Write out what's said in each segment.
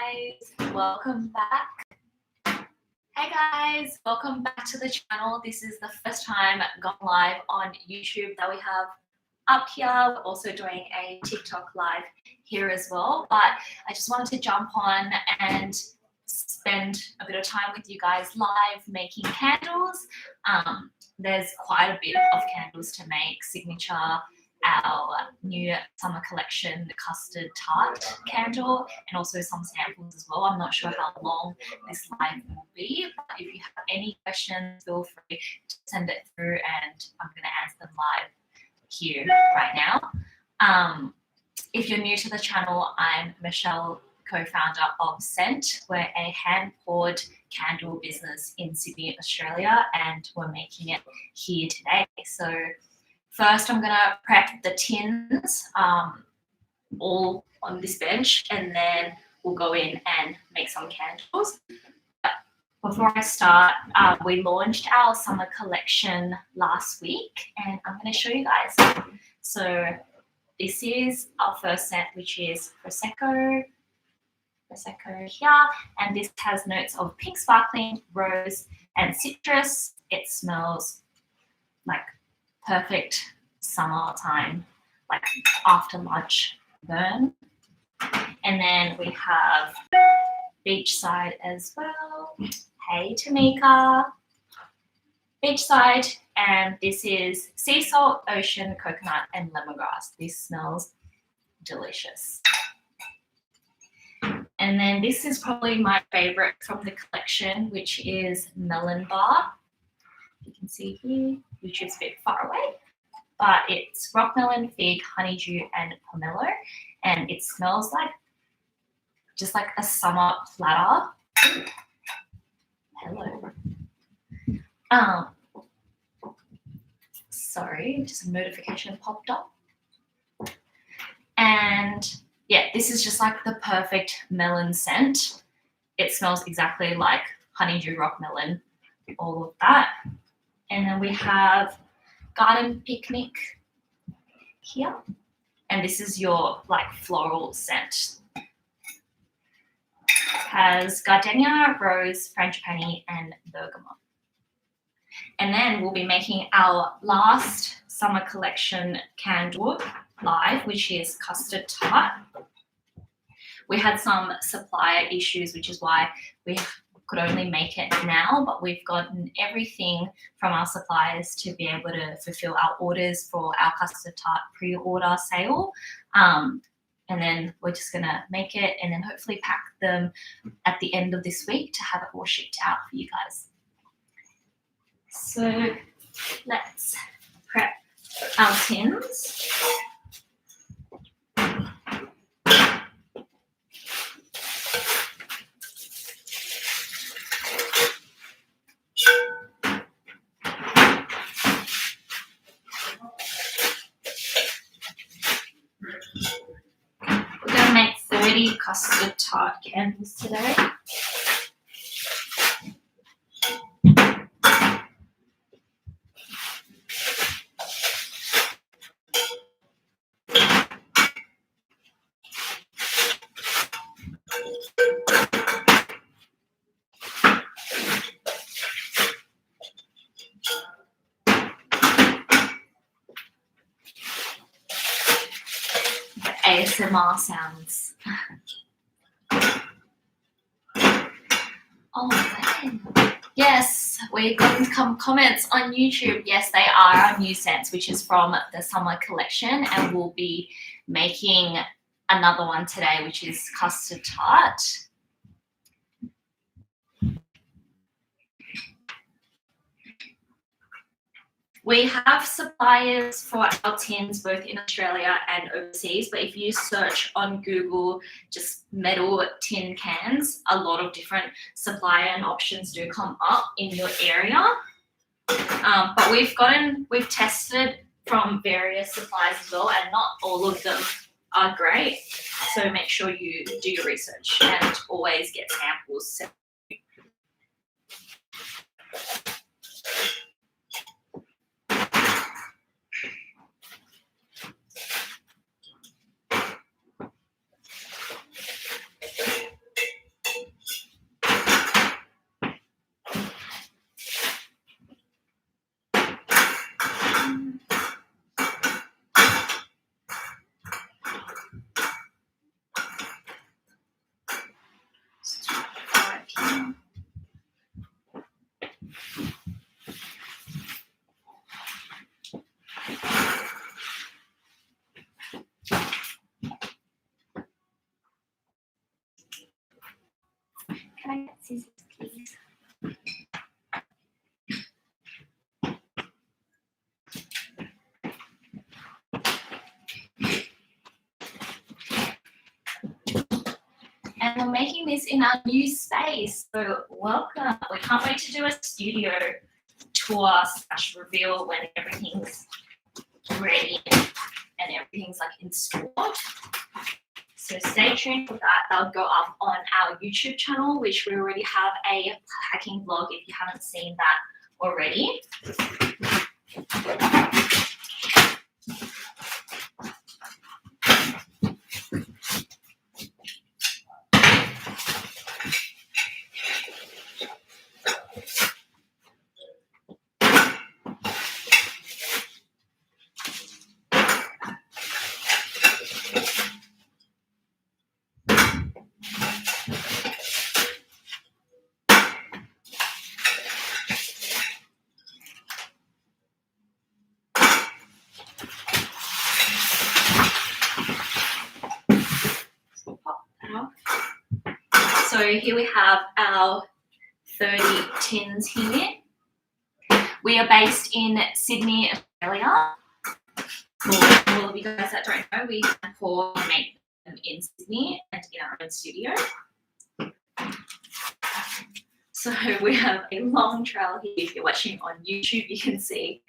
guys, welcome back. Hey guys, welcome back to the channel. This is the first time gone live on YouTube that we have up here. We're also doing a TikTok live here as well, but I just wanted to jump on and spend a bit of time with you guys live making candles. There's quite a bit of candles to make. Signature, our new summer collection, the custard tart candle, and also some samples as well. I'm not sure how long this live will be, but if you have any questions, feel free to send it through and I'm going to answer them live here right now. If you're new to the channel, I'm Michelle, co-founder of Scent. We're a hand-poured candle business in Sydney, Australia, and we're making it here today. So first, I'm gonna prep the tins all on this bench, and then we'll go in and make some candles. But before I start, we launched our summer collection last week, and I'm gonna show you guys. So this is our first scent, which is Prosecco here, and this has notes of pink sparkling, rose, and citrus. It smells like perfect summertime, like after lunch burn. And then we have beachside as well. Hey Tamika. Beachside, and this is sea salt, ocean, coconut, and lemongrass. This smells delicious. And then this is probably my favorite from the collection, which is melon bar. You can see here, which is a bit far away, but it's rock melon, fig, honeydew, and pomelo, and it smells like just like a summer platter. Hello. Sorry, just a notification popped up. And yeah, this is just like the perfect melon scent. It smells exactly like honeydew, rock melon, all of that. And then we have garden picnic here. And this is your like floral scent. It has gardenia, rose, frangipani, and bergamot. And then we'll be making our last summer collection candle live, which is custard tart. We had some supplier issues, which is why we could only make it now, but we've gotten everything from our suppliers to be able to fulfill our orders for our custard tart pre-order sale. And then we're just gonna make it and then hopefully pack them at the end of this week to have it all shipped out for you guys. So let's prep our tins. We're going to make 30 custard tart candles today. ASMR sounds. Oh man. Yes, we got some comments on YouTube. Yes, they are our new scents, which is from the summer collection, and we'll be making another one today, which is custard tart. We have suppliers for our tins both in Australia and overseas, but if you search on Google just metal tin cans, a lot of different supplier and options do come up in your area. But we've tested from various suppliers as well, and not all of them are great. So make sure you do your research and always get samples. Scissors, please. And we're making this in our new space, so welcome. We can't wait to do a studio tour / reveal when everything's ready and everything's like installed. So stay tuned for that. That'll go up on our YouTube channel, which we already have a packing vlog if you haven't seen that already. So here we have our 30 tins here. We are based in Sydney, Australia. For all of you guys that don't know, we pour and make them in Sydney and in our own studio. So we have a long trail here. If you're watching on YouTube, you can see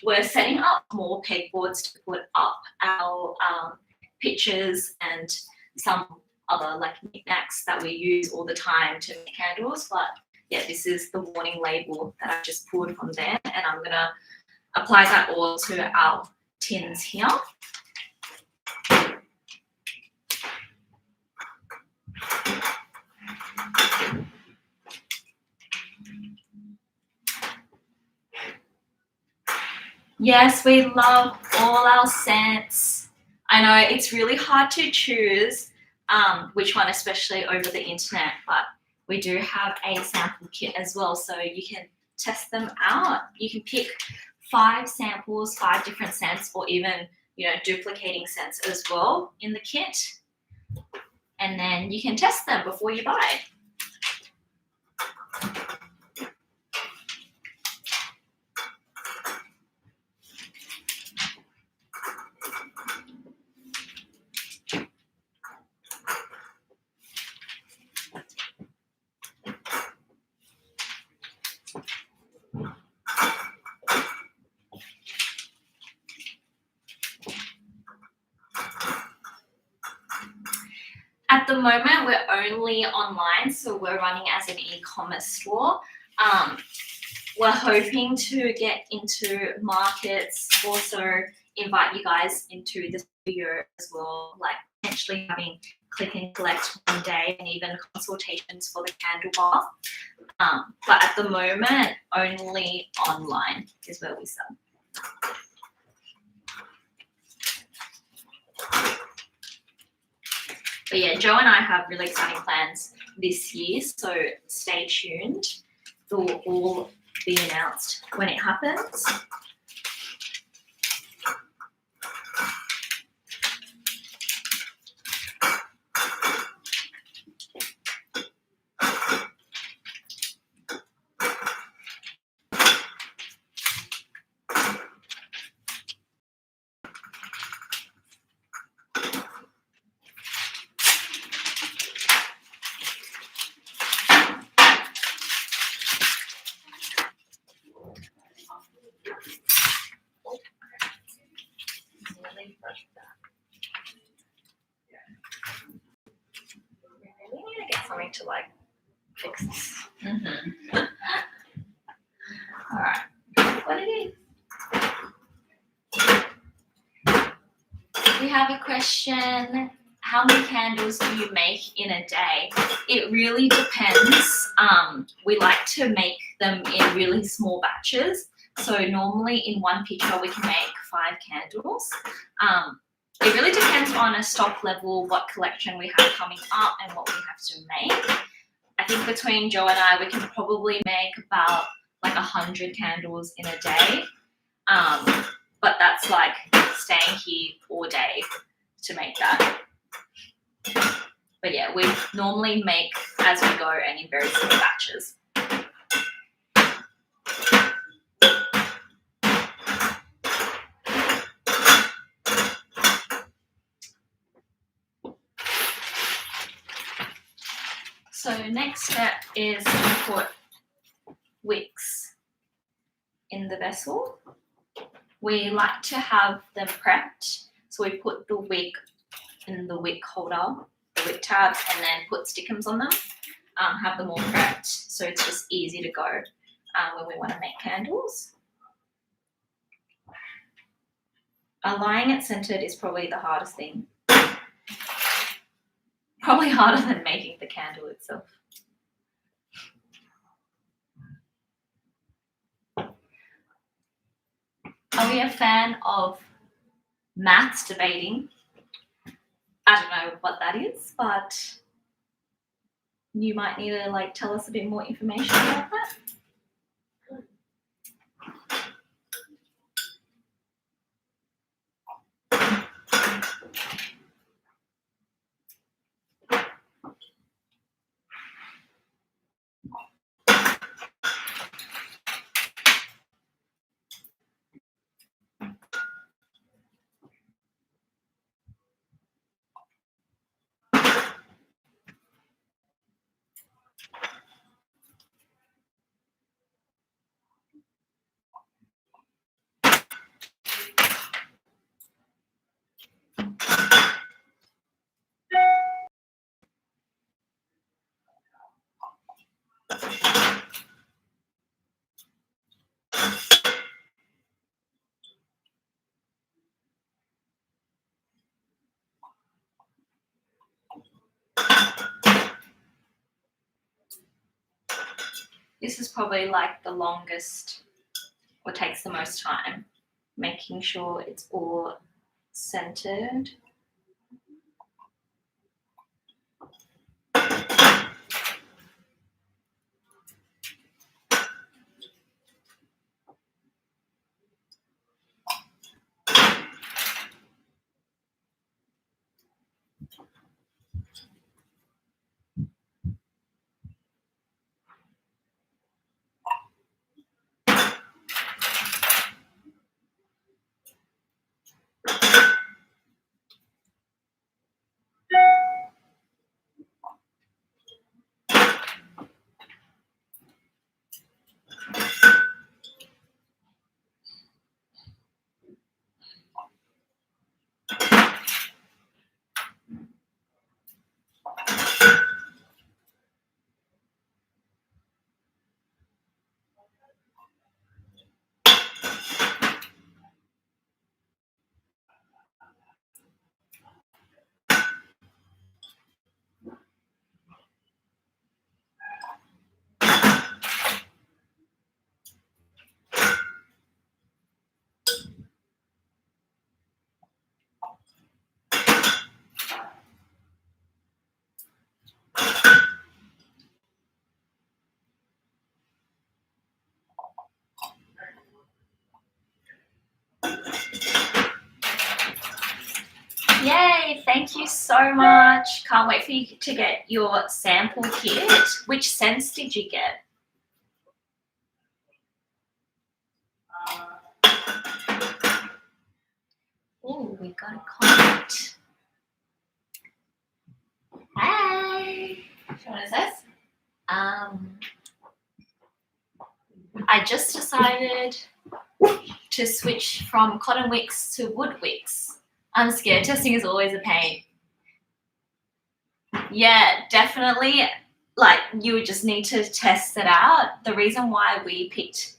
we're setting up more pegboards to put up our pictures and some other like knickknacks that we use all the time to make candles. But yeah, this is the warning label that I've just pulled from there, and I'm gonna apply that all to our tins here. Yes, we love all our scents. I know it's really hard to choose which one, especially over the internet, but we do have a sample kit as well, so you can test them out. You can pick 5 samples, 5 different scents, or even, you know, duplicating scents as well in the kit, and then you can test them before you buy. At the moment, we're only online, so we're running as an e-commerce store. We're hoping to get into markets, also invite you guys into the studio as well, like potentially having click and collect one day and even consultations for the candle bar. But at the moment, only online is where we sell. But yeah, Joe and I have really exciting plans this year, so stay tuned. It will all be announced when it happens. We need to get something to like fix this. All right, what it is? We have a question. How many candles do you make in a day? It really depends. We like to make them in really small batches. So normally in one picture we can make 5 candles. It really depends on a stock level, what collection we have coming up and what we have to make. I think between Joe and I, we can probably make about like 100 candles in a day. But that's like staying here all day to make that. But yeah, we normally make as we go and in very small batches. So next step is to put wicks in the vessel. We like to have them prepped, so we put the wick in the wick holder, the wick tabs, and then put stickums on them. Have them all prepped, so it's just easy to go when we want to make candles. Aligning it centered is probably the hardest thing. Probably harder than making the candle itself. Are we a fan of maths debating? I don't know what that is, but you might need to tell us a bit more information about that. This is probably the longest, or takes the most time, making sure it's all centered. Yay, thank you so much. Can't wait for you to get your sample kit. Which scents did you get? Oh, we got a comment. Hey. What is this? I just decided to switch from cotton wicks to wood wicks. I'm scared. Testing is always a pain. Yeah, definitely. You would just need to test it out. The reason why we picked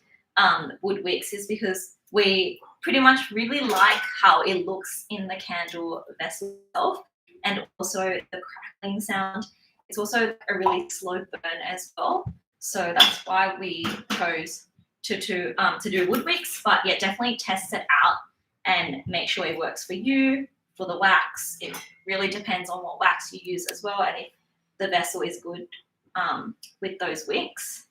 wood wicks is because we pretty much really like how it looks in the candle vessel itself, and also the crackling sound. It's also a really slow burn as well. So that's why we chose to do wood wicks. But yeah, definitely test it out and make sure it works for you. For the wax, it really depends on what wax you use as well, and if the vessel is good with those wicks.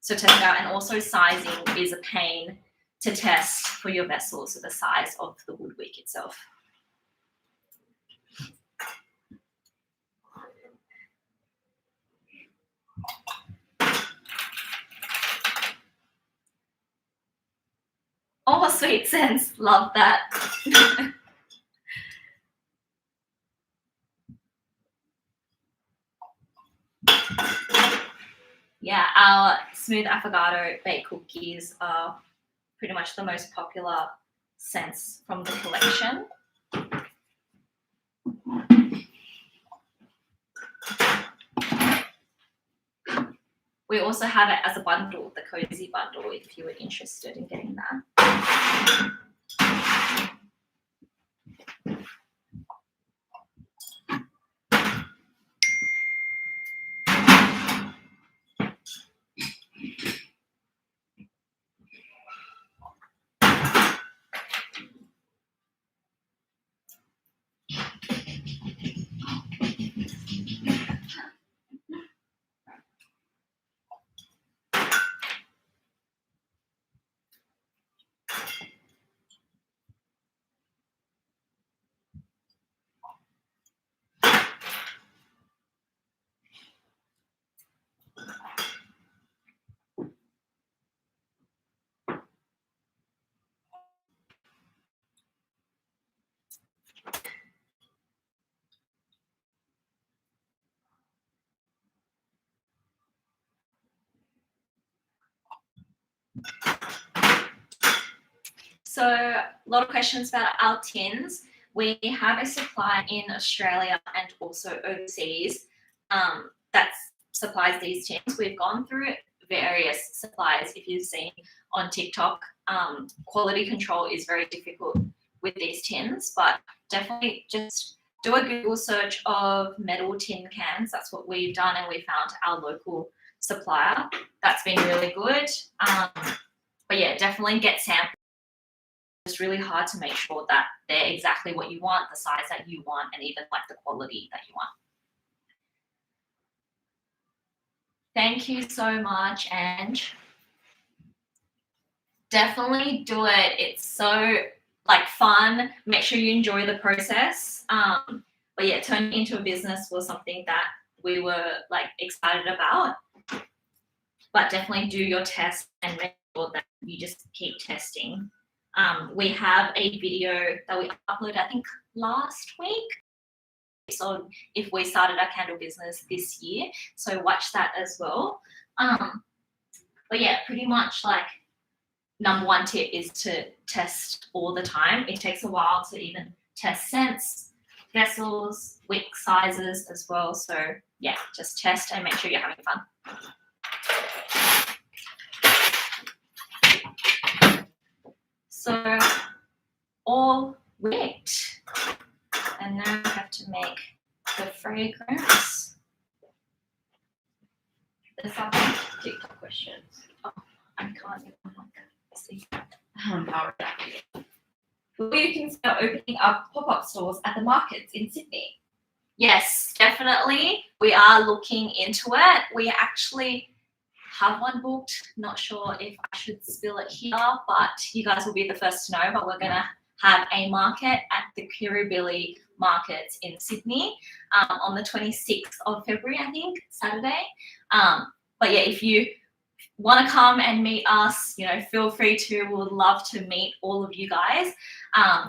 So test it out, and also sizing is a pain to test for your vessel, so the size of the wood wick itself. sweet scents. Love that. Yeah, our smooth affogato baked cookies are pretty much the most popular scents from the collection. We also have it as a bundle, the cozy bundle, if you were interested in getting that. So a lot of questions about our tins. We have a supply in Australia and also overseas that supplies these tins. We've gone through various suppliers. If you've seen on TikTok, quality control is very difficult with these tins, but definitely just do a Google search of metal tin cans. That's what we've done, and we found our local supplier. That's been really good. But yeah, definitely get samples. It's really hard to make sure that they're exactly what you want, the size that you want, and even like the quality that you want. Thank you so much, Ange. Definitely do it. It's so like fun. Make sure you enjoy the process. But yeah, turning it into a business was something that we were like excited about. But definitely do your test and make sure that you just keep testing. We have a video that we uploaded, I think, last week. So if we started our candle business this year, so watch that as well. But yeah, pretty much like number one tip is to test all the time. It takes a while to even test scents, vessels, wick sizes as well. So yeah, just test and make sure you're having fun. So all wicked, and now I have to make the fragrance. There's some TikTok questions. Oh, I can't even see. Will you consider opening up pop-up stores at the markets in Sydney? Yes, definitely. We are looking into it. We actually have one booked. Not sure if I should spill it here, but you guys will be the first to know. But we're going to have a market at the Kirribilli markets in Sydney on the 26th of February, I think, Saturday. But yeah, if you want to come and meet us, you know, feel free to. We would love to meet all of you guys.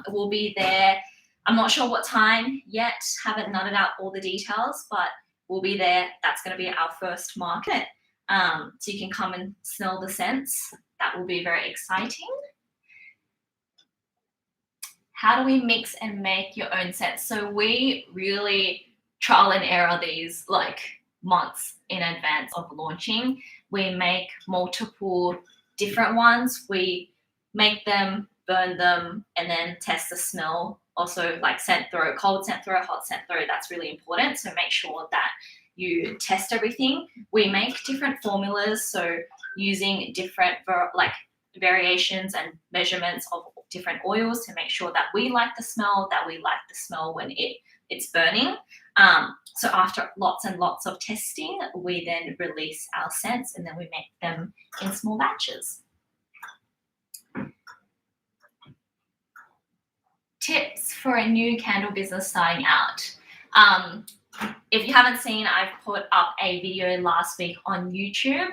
We'll be there. I'm not sure what time yet. Haven't nutted out all the details, but we'll be there. That's going to be our first market. So you can come and smell the scents. That will be very exciting. How do we mix and make your own scents? So we really trial and error these like months in advance of launching. We make multiple different ones. We make them, burn them, and then test the smell. Also like scent throw, cold scent throw, hot scent throw. That's really important. So make sure that you test everything. We make different formulas. So using different like variations and measurements of different oils to make sure that we like the smell, when it's burning. So after lots and lots of testing, we then release our scents and then we make them in small batches. Tips for a new candle business starting out. If you haven't seen, I've put up a video last week on YouTube,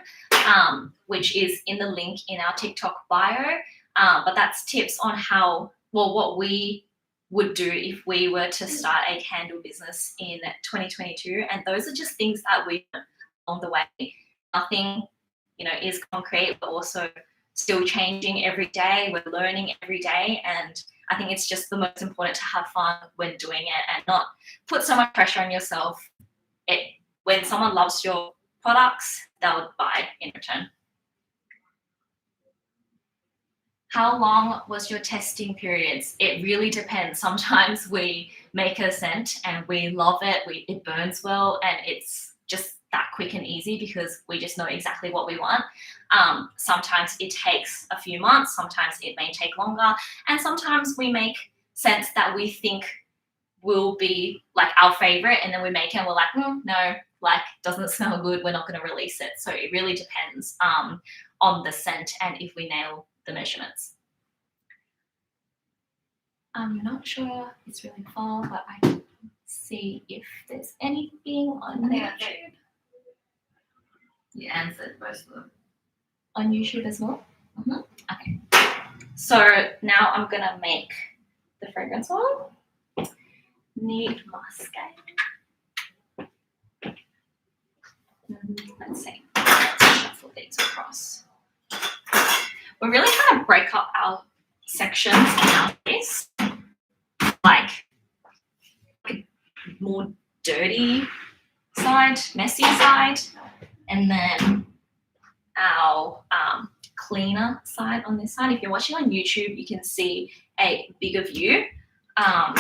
which is in the link in our TikTok bio. But that's tips on what we would do if we were to start a candle business in 2022. And those are just things that we learned along the way. Nothing, is concrete. We're also still changing every day. We're learning every day. And I think it's just the most important to have fun when doing it and not put so much pressure on yourself. When someone loves your products, they'll buy in return. How long was your testing periods? It really depends. Sometimes we make a scent and we love it. It burns well and it's just that quick and easy because we just know exactly what we want. Sometimes it takes a few months. Sometimes it may take longer. And sometimes we make scents that we think will be like our favorite, and then we make it and we're like, no, like doesn't smell good. We're not going to release it. So it really depends on the scent and if we nail the measurements. I'm not sure it's really far, but I can see if there's anything on YouTube. You answered most of them. On YouTube as well? Mm-hmm. Okay. So now I'm going to make the fragrance one. Need mascara. Let's see. Let's shuffle these across. We're really trying to break up our sections in our face, like more dirty side, messy side, and then our cleaner side on this side. If you're watching on YouTube, you can see a bigger view, a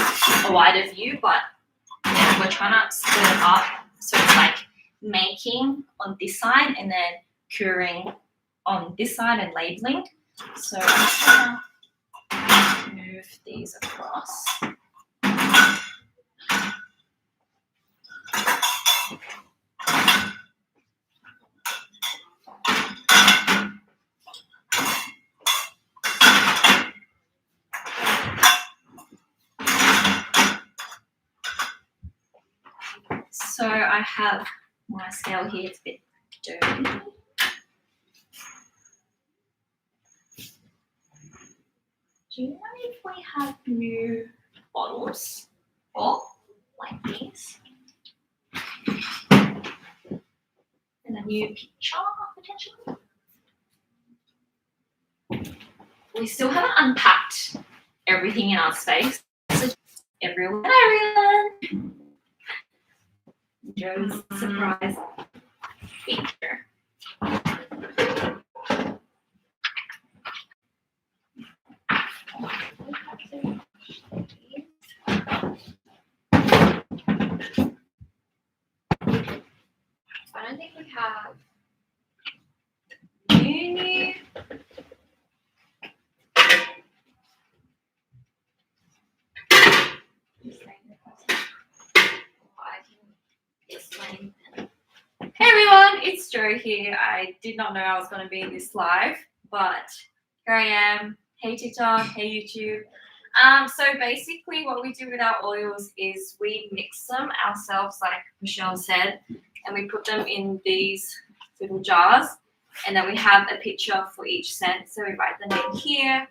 wider view, but yeah, we're trying to split it up so it's like making on this side and then curing on this side and labeling. So I'm just gonna move these across. So I have my scale here, it's a bit dirty. Do you know if we have new bottles or like these? And a new picture potentially? We still haven't unpacked everything in our space. So everyone. Joe's surprise picture. I don't think we have New. Hey everyone, it's Jo here. I did not know I was going to be in this live, but here I am. Hey TikTok, hey YouTube. So basically what we do with our oils is we mix them ourselves, like Michelle said, and we put them in these little jars, and then we have a picture for each scent. So we write the name here,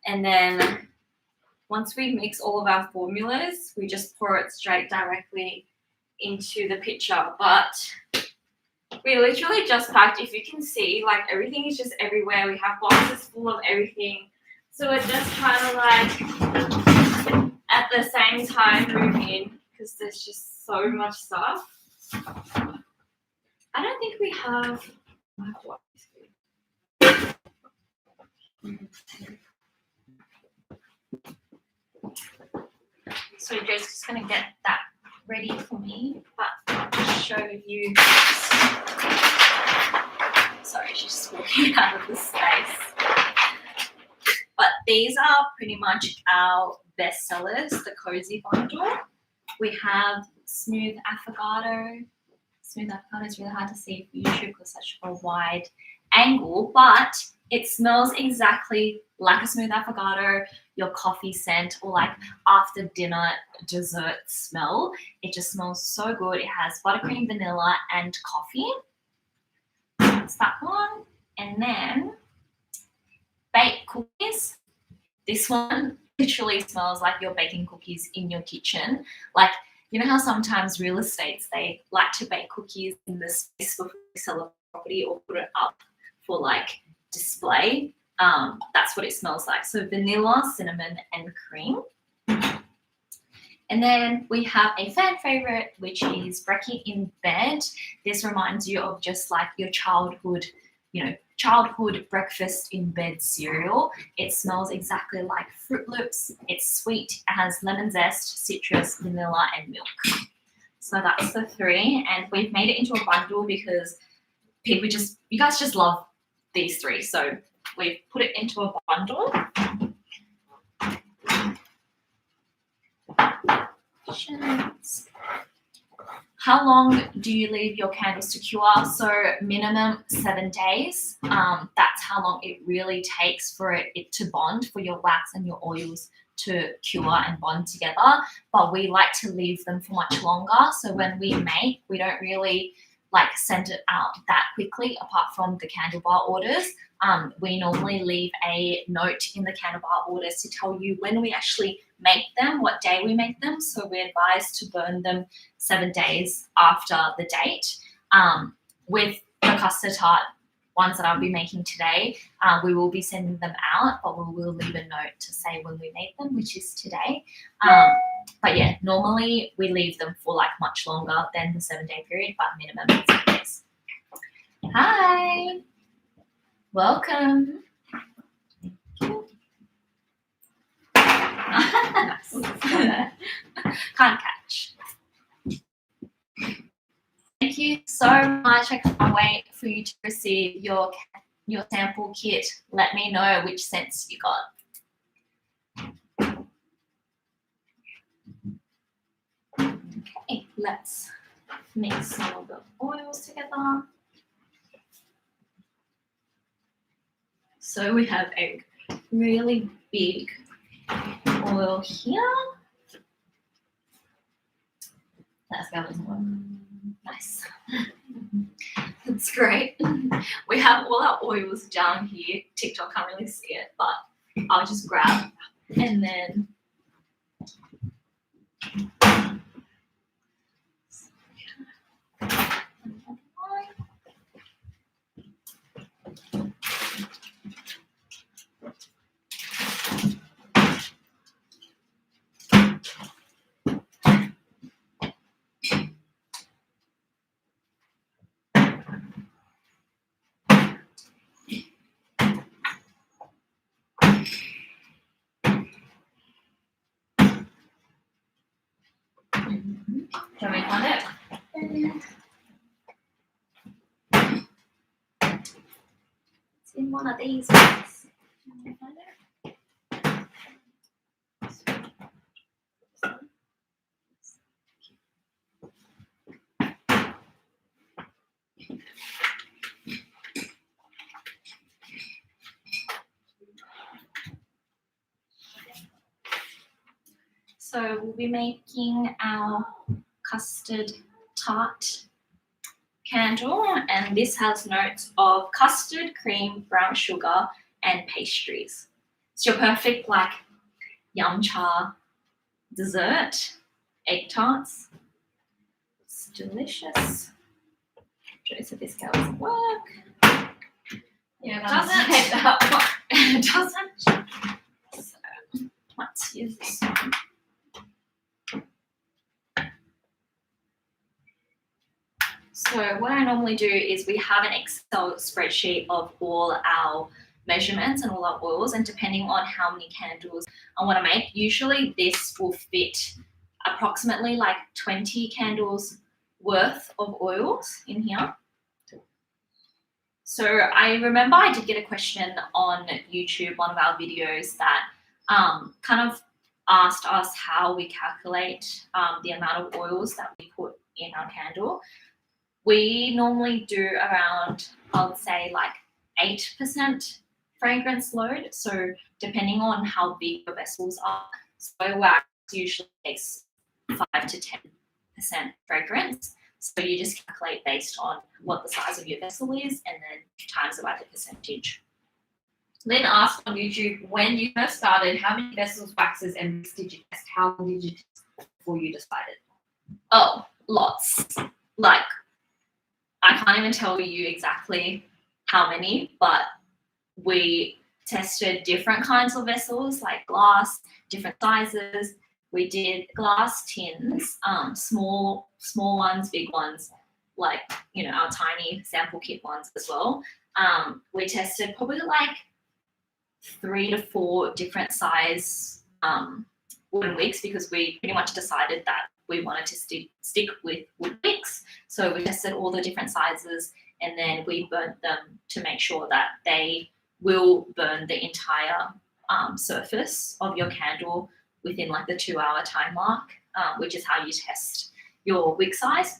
and then once we mix all of our formulas, we just pour it straight directly into the picture. But we literally just packed, if you can see, like everything is just everywhere. We have boxes full of everything. So we're just trying to like at the same time move in because there's just so much stuff. I don't think we have. So Joe's just gonna get that ready for me, but I'll just show you. Sorry, she's just walking out of the space. But these are pretty much our best sellers, the Cozy Bundle. We have Smooth Affogato. Smooth Affogato is really hard to see for YouTube because such a wide angle, but it smells exactly like a Smooth Affogato, your coffee scent, or like after dinner dessert smell. It just smells so good. It has buttercream, vanilla, and coffee. That's that one. And then bake cookies. This one literally smells like you're baking cookies in your kitchen. Like, you know how sometimes real estates, they like to bake cookies in the space before they sell a property or put it up for like display. That's what it smells like. So vanilla, cinnamon, and cream. And then we have a fan favorite, which is brekkie in bed. This reminds you of just like your childhood breakfast in bed cereal. It smells exactly like Fruit Loops. It's sweet. It has lemon zest, citrus, vanilla, and milk. So that's the 3, and we've made it into a bundle because you guys just love these 3. So we've put it into a bundle. How long do you leave your candles to cure? So minimum 7 days. That's how long it really takes for it to bond, for your wax and your oils to cure and bond together. But we like to leave them for much longer. So when we make, we don't really like send it out that quickly, apart from the candle bar orders. We normally leave a note in the candle bar orders to tell you when we actually make them, what day we make them. So we're advised to burn them 7 days after the date. With the custard tart ones that I'll be making today, we will be sending them out, but we will leave a note to say when we made them, which is today. But yeah, normally we leave them for like much longer than the 7-day period, but minimum 7 days. Hi, welcome. Can't catch. Thank you so much. I can't wait for you to receive your sample kit. Let me know which scents you got. Okay, let's mix some of the oils together. So we have a really big oil here. That's going nice. That's great. We have all our oils down here. TikTok can't really see it, but I'll just grab and then can we find it? It's in one of these ones. Can we find it? So we'll be making our custard tart candle, and this has notes of custard, cream, brown sugar, and pastries. It's your perfect like yum cha dessert, egg tarts. It's delicious. So this guy doesn't work. Yeah, Doesn't. It doesn't. So let's use this one. So what I normally do is we have an Excel spreadsheet of all our measurements and all our oils, and depending on how many candles I want to make, usually this will fit approximately like 20 candles worth of oils in here. So I remember I did get a question on YouTube, one of our videos, that kind of asked us how we calculate the amount of oils that we put in our candle. We normally do around, I would say, like 8% fragrance load. So depending on how big your vessels are, soy wax usually takes 5 to 10% fragrance. So you just calculate based on what the size of your vessel is and then times it by the percentage. Lynn asked on YouTube, when you first started, how many vessels, waxes, and rigs did you test? How long did you test before you decided? Oh, lots. Like, I can't even tell you exactly how many, but we tested different kinds of vessels, like glass, different sizes. We did glass tins, small ones, big ones, like our tiny sample kit ones as well. We tested probably like 3 to 4 different size wooden wigs because we pretty much decided that we wanted to stick with wood wigs. So we tested all the different sizes and then we burnt them to make sure that they will burn the entire surface of your candle within like the 2-hour time mark, which is how you test your wig size.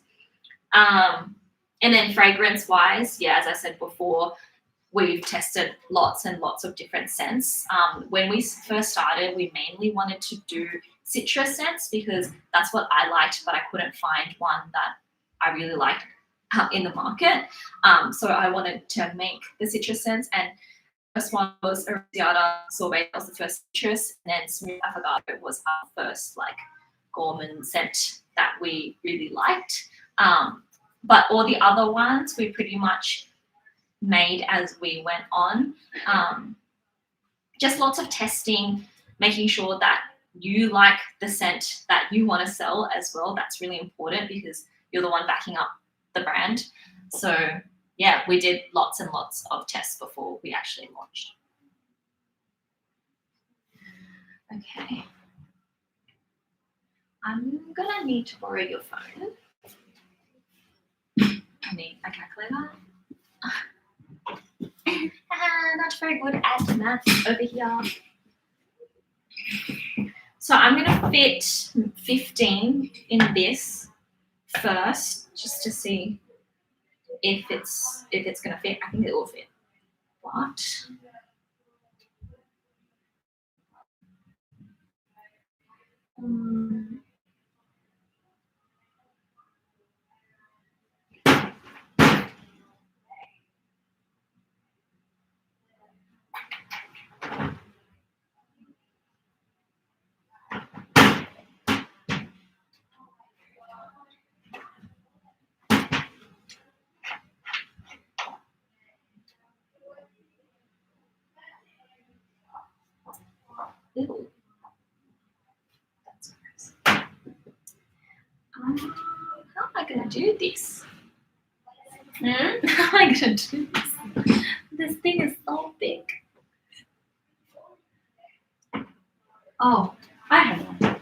And then fragrance wise, yeah, as I said before, we've tested lots and lots of different scents. When we first started, we mainly wanted to do citrus scents because that's what I liked, but I couldn't find one that I really liked in the market. So I wanted to make the citrus scents, and the first one was Arrasada Sorbet. That was the first citrus, and then Smooth Affogato was our first like gourmand scent that we really liked. But all the other ones we pretty much made as we went on. Just lots of testing, making sure that you like the scent that you want to sell as well. That's really important because you're the one backing up the brand. So yeah, we did lots and lots of tests before we actually launched. Okay. I'm gonna need to borrow your phone. I need a calculator. Not very good at math over here. So I'm going to fit 15 in this first, just to see if it's going to fit. I think it will fit. But ew. That's gross. How am I going to do this? How am I going to do this? This thing is so big. Oh, I have one.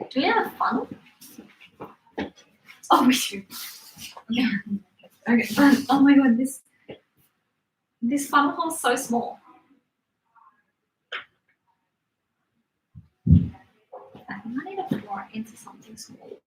Do we have a funnel? Oh, we do. Yeah. Okay. Oh my god, this funnel hole is so small. I think I need to pour it into something small.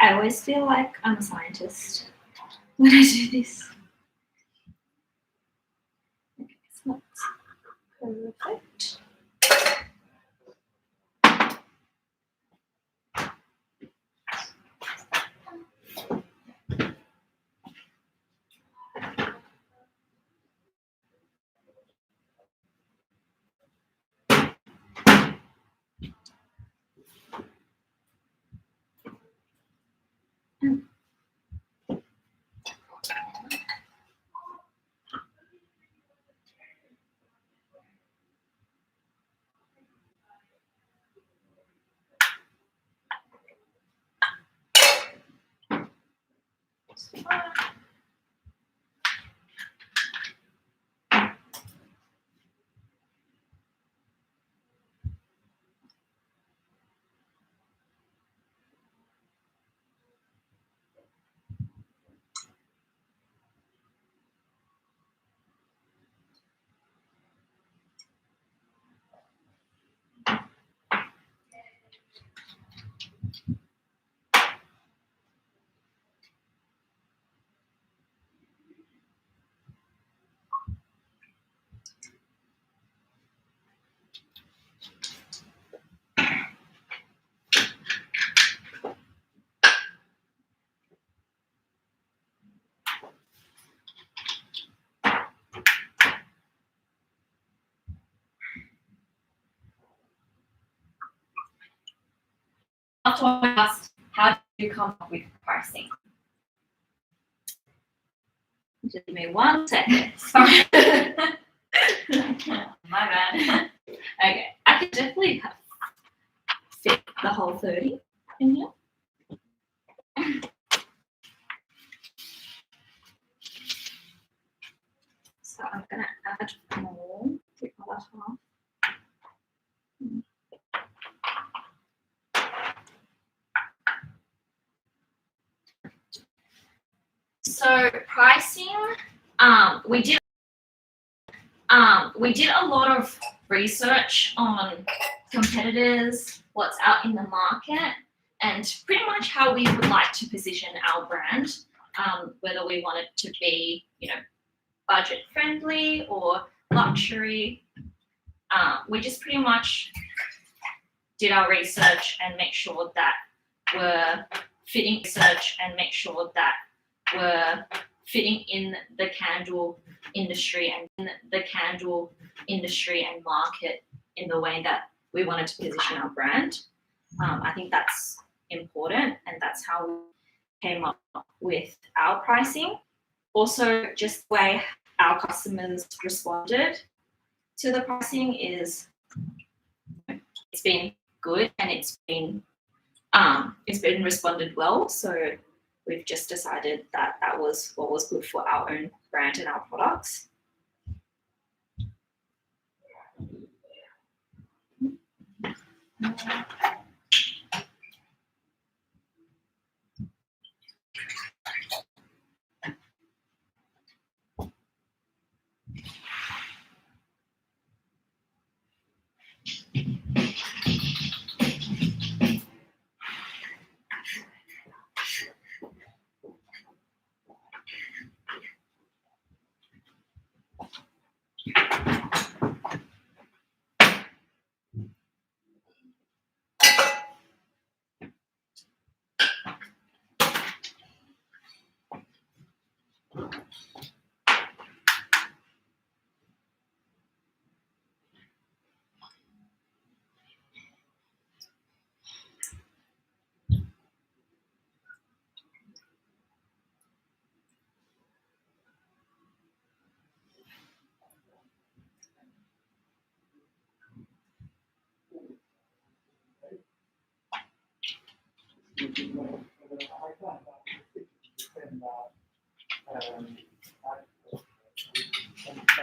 I always feel like I'm a scientist when I do this. Okay, it's not perfect. After I asked, how did you come up with pricing? Just give me 1 second. Sorry. My bad. Okay, I could definitely fit the whole 30 in here. So I'm gonna add more to the other half. So pricing, we did a lot of research on competitors, what's out in the market, and pretty much how we would like to position our brand, whether we want it to be, budget friendly or luxury. We just pretty much did our research and make sure that we're fitting in the candle industry and market in the way that we wanted to position our brand. I think that's important, and that's how we came up with our pricing. Also, just the way our customers responded to the pricing is it's been good, and it's been responded well. So we've just decided that that was what was good for our own brand and our products.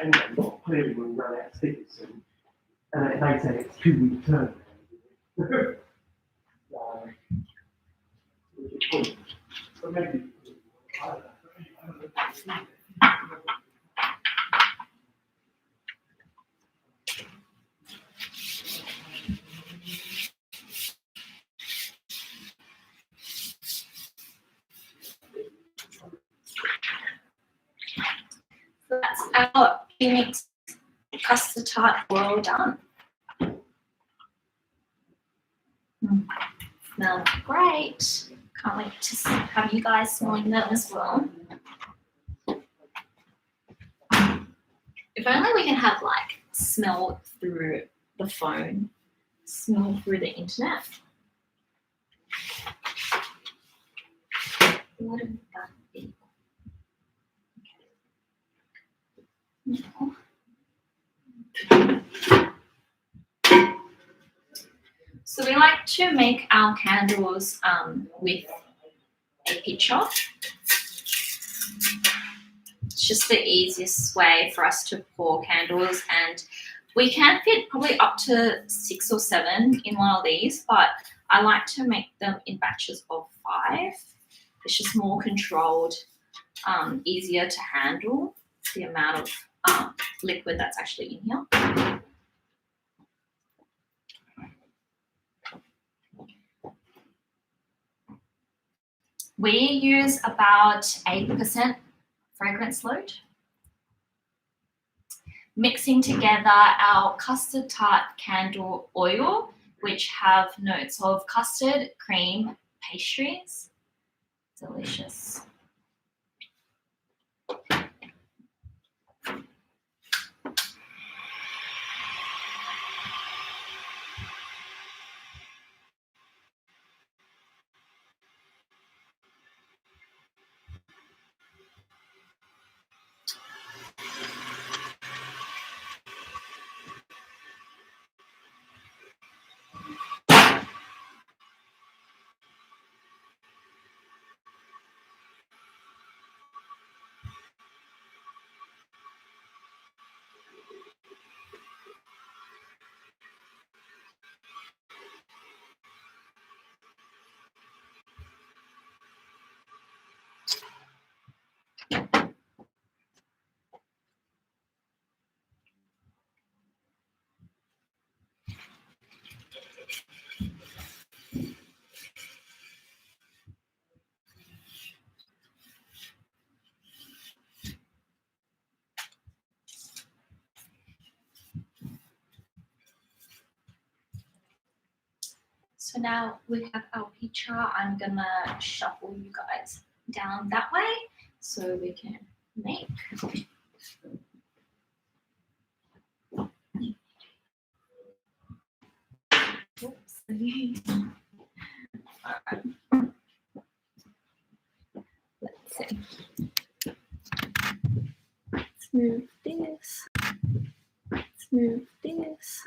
Anyway, clearly we'll run out of stickers soon. And they said it's 2 week turn. But maybe, I don't know. our mixed custard tart oil done. Smells great. Can't wait to have you guys smelling them as well. If only we can have like smell through the phone, smell through the internet. What would that be? So we like to make our candles with a picture. It's just the easiest way for us to pour candles, and we can fit probably up to 6 or 7 in one of these, but I like to make them in batches of 5. It's just more controlled, easier to handle the amount of liquid that's actually in here. We use about 8% fragrance load. Mixing together our custard tart candle oil, which have notes of custard, cream, pastries. Delicious. So now we have our picture. I'm gonna shuffle you guys down that way so we can make. Oops. All right. Let's see. Let's move this. Let's move this.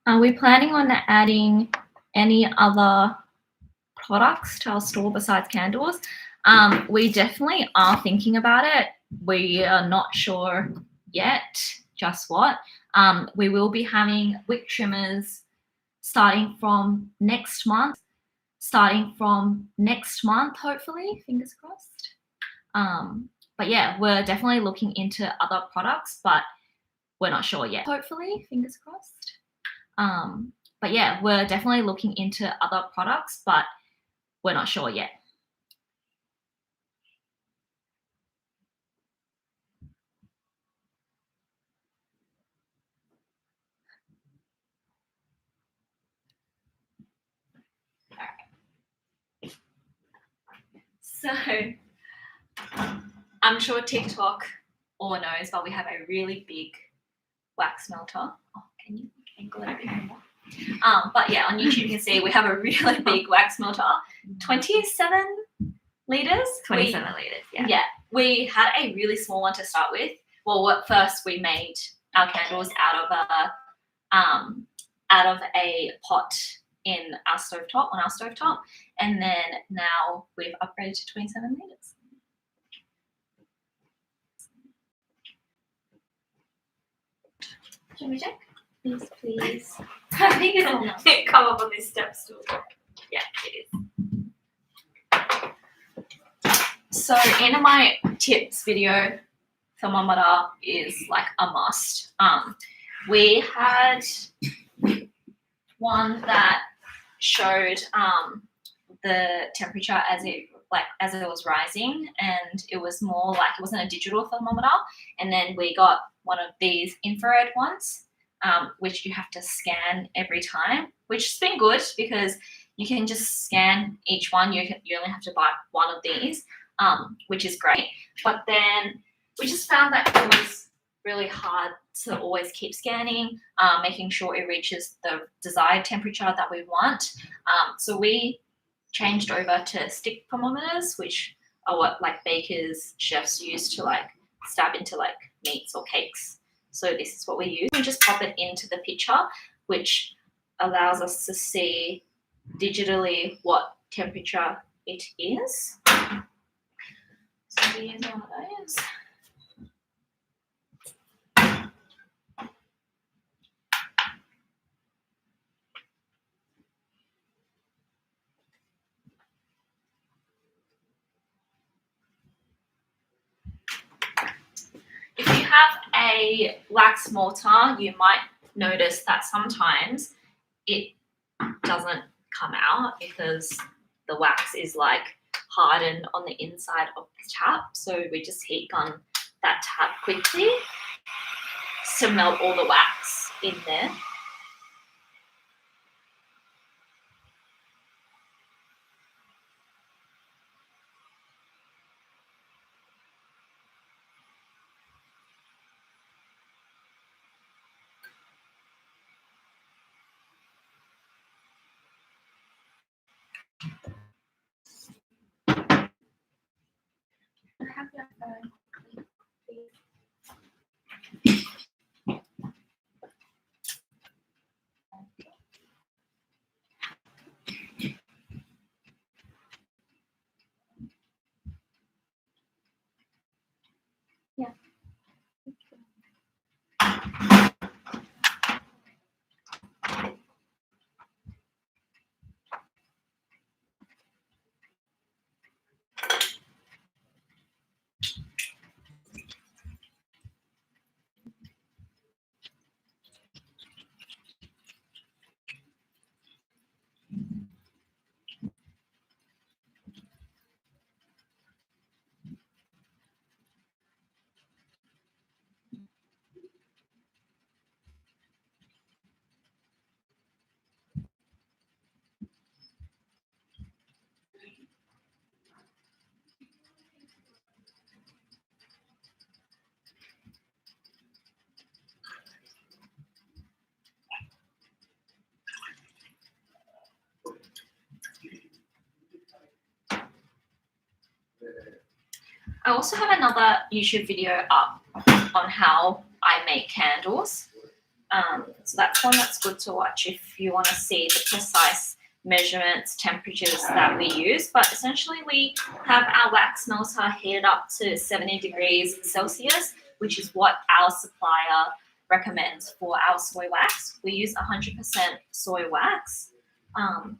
Are we planning on adding any other products to our store besides candles? We definitely are thinking about it. We are not sure yet just what. We will be having wick trimmers starting from next month, hopefully, fingers crossed. But yeah, we're definitely looking into other products, but we're not sure yet. Hopefully, fingers crossed. But yeah, we're definitely looking into other products, but we're not sure yet. So I'm sure TikTok all knows, but we have a really big wax melter. Oh, can you angle it a bit more? But yeah, on YouTube you can see we have a really big wax melter, 27 liters. 27 liters, yeah. Yeah, we had a really small one to start with. Well, first we made our candles out of a pot on our stovetop, and then now we've upgraded to 27 liters. Can we check? Please. I think it's come up on this step stool. Yeah, it is. So in my tips video, thermometer is like a must. We had one that showed the temperature as it was rising, and it was more like it wasn't a digital thermometer. And then we got one of these infrared ones, which you have to scan every time, which has been good because you can just scan each one. You only have to buy one of these, which is great. But then we just found that it was really hard to always keep scanning, making sure it reaches the desired temperature that we want. So we changed over to stick thermometers, which are what like bakers, chefs use to like stab into like meats or cakes. So this is what we use. We just pop it into the pitcher, which allows us to see digitally what temperature it is. So we use one of those. If you have a wax mortar, you might notice that sometimes it doesn't come out because the wax is like hardened on the inside of the tap. So we just heat gun that tap quickly to melt all the wax in there. Yeah. I also have another YouTube video up on how I make candles. So that's one that's good to watch if you want to see the precise measurements, temperatures that we use. But essentially we have our wax melter heated up to 70 degrees Celsius, which is what our supplier recommends for our soy wax. We use 100% soy wax.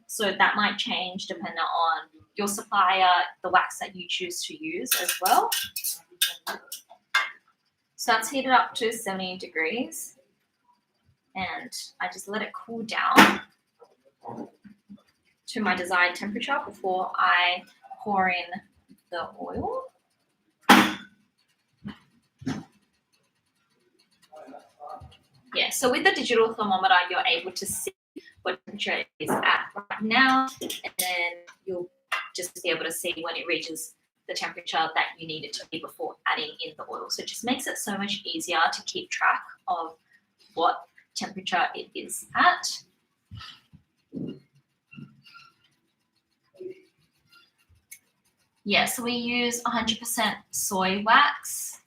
So that might change depending on your supplier, the wax that you choose to use as well. So that's heated up to 70 degrees. And I just let it cool down to my desired temperature before I pour in the oil. Yeah, so with the digital thermometer, you're able to see what temperature it is at right now, and then you'll just be able to see when it reaches the temperature that you need it to be before adding in the oil. So it just makes it so much easier to keep track of what temperature it is at. Yeah, so we use 100% soy wax.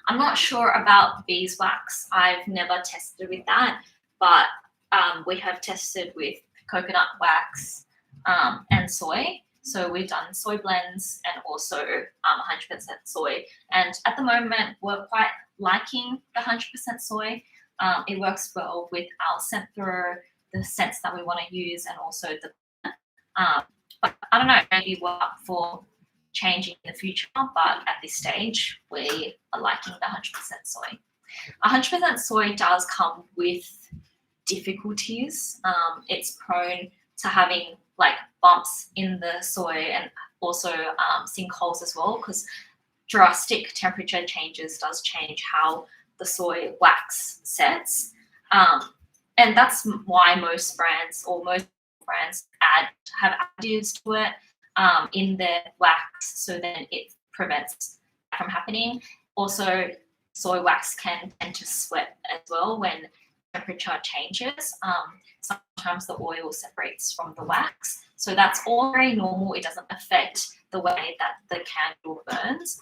I'm not sure about beeswax. I've never tested with that, but we have tested with coconut wax and soy. So we've done soy blends and also 100% soy. And at the moment, we're quite liking the 100% soy. It works well with our scent thrower, the scents that we want to use, and also the. But I don't know, maybe we're up for changing in the future. But at this stage, we are liking the 100% soy. 100% soy does come with difficulties. It's prone to having like bumps in the soil and also sinkholes as well, because drastic temperature changes does change how the soy wax sets. And that's why most brands have additives to it in their wax, so then it prevents that from happening. Also, soy wax can tend to sweat as well when temperature changes. Sometimes the oil separates from the wax, so that's all very normal. It doesn't affect the way that the candle burns,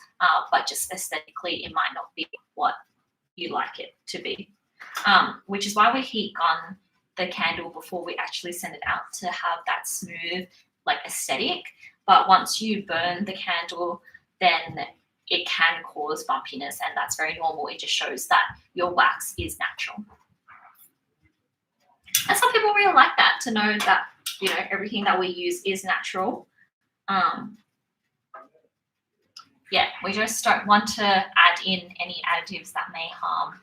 but just aesthetically it might not be what you like it to be, which is why we heat gun the candle before we actually send it out to have that smooth like aesthetic. But once you burn the candle, then it can cause bumpiness, and that's very normal. It just shows that your wax is natural. And some people really like that, to know that, you know, everything that we use is natural. Yeah, we just don't want to add in any additives that may harm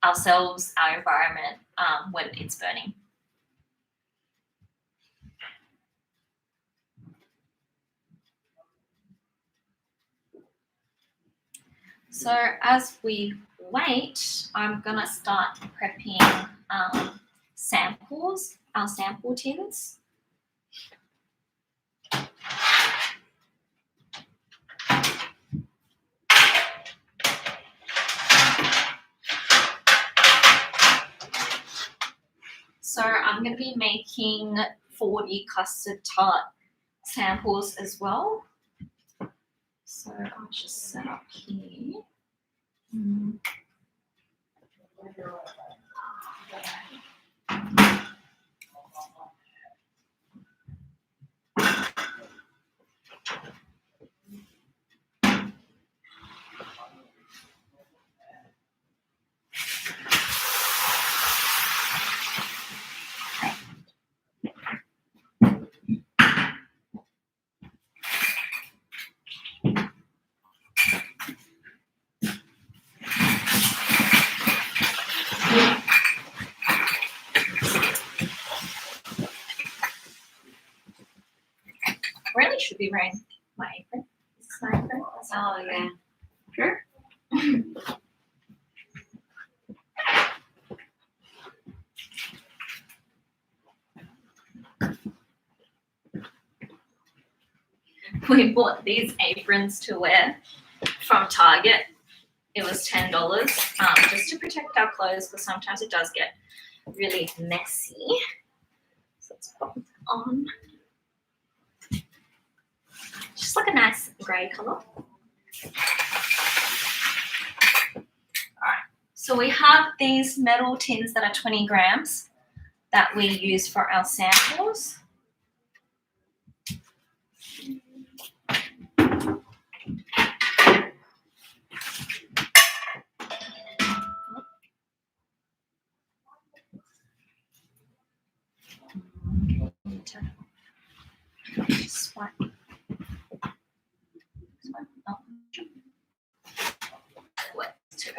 ourselves, our environment, when it's burning. So as we wait, I'm gonna start prepping samples, our sample tins. So I'm going to be making 40 custard tart samples as well. So I'll just set up here. Really should be wearing my apron. This is my apron. That's Oh, my yeah. apron. Sure. We bought these aprons to wear from Target. It was $10, just to protect our clothes, because sometimes it does get really messy. So let's pop it on. Just like a nice grey colour. Alright, so we have these metal tins that are 20 grams that we use for our samples. Swipe. Oh. Wet too.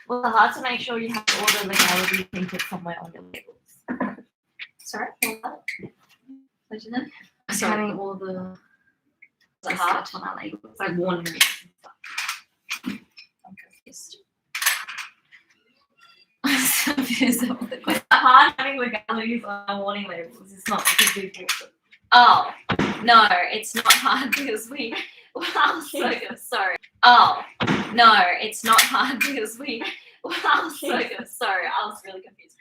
Well, it's hard to make sure you have all the legality printed somewhere on your labels. Sorry, what did you know? Having all the heart on our labels, like warning and stuff. I'm confused. I'm so confused with the question. It's hard having legalities on our warning labels. It's not because we bought them. Oh, no, it's not hard because we. I'm so sorry. Oh, no, it's not hard because we. I'm so sorry. I was really confused.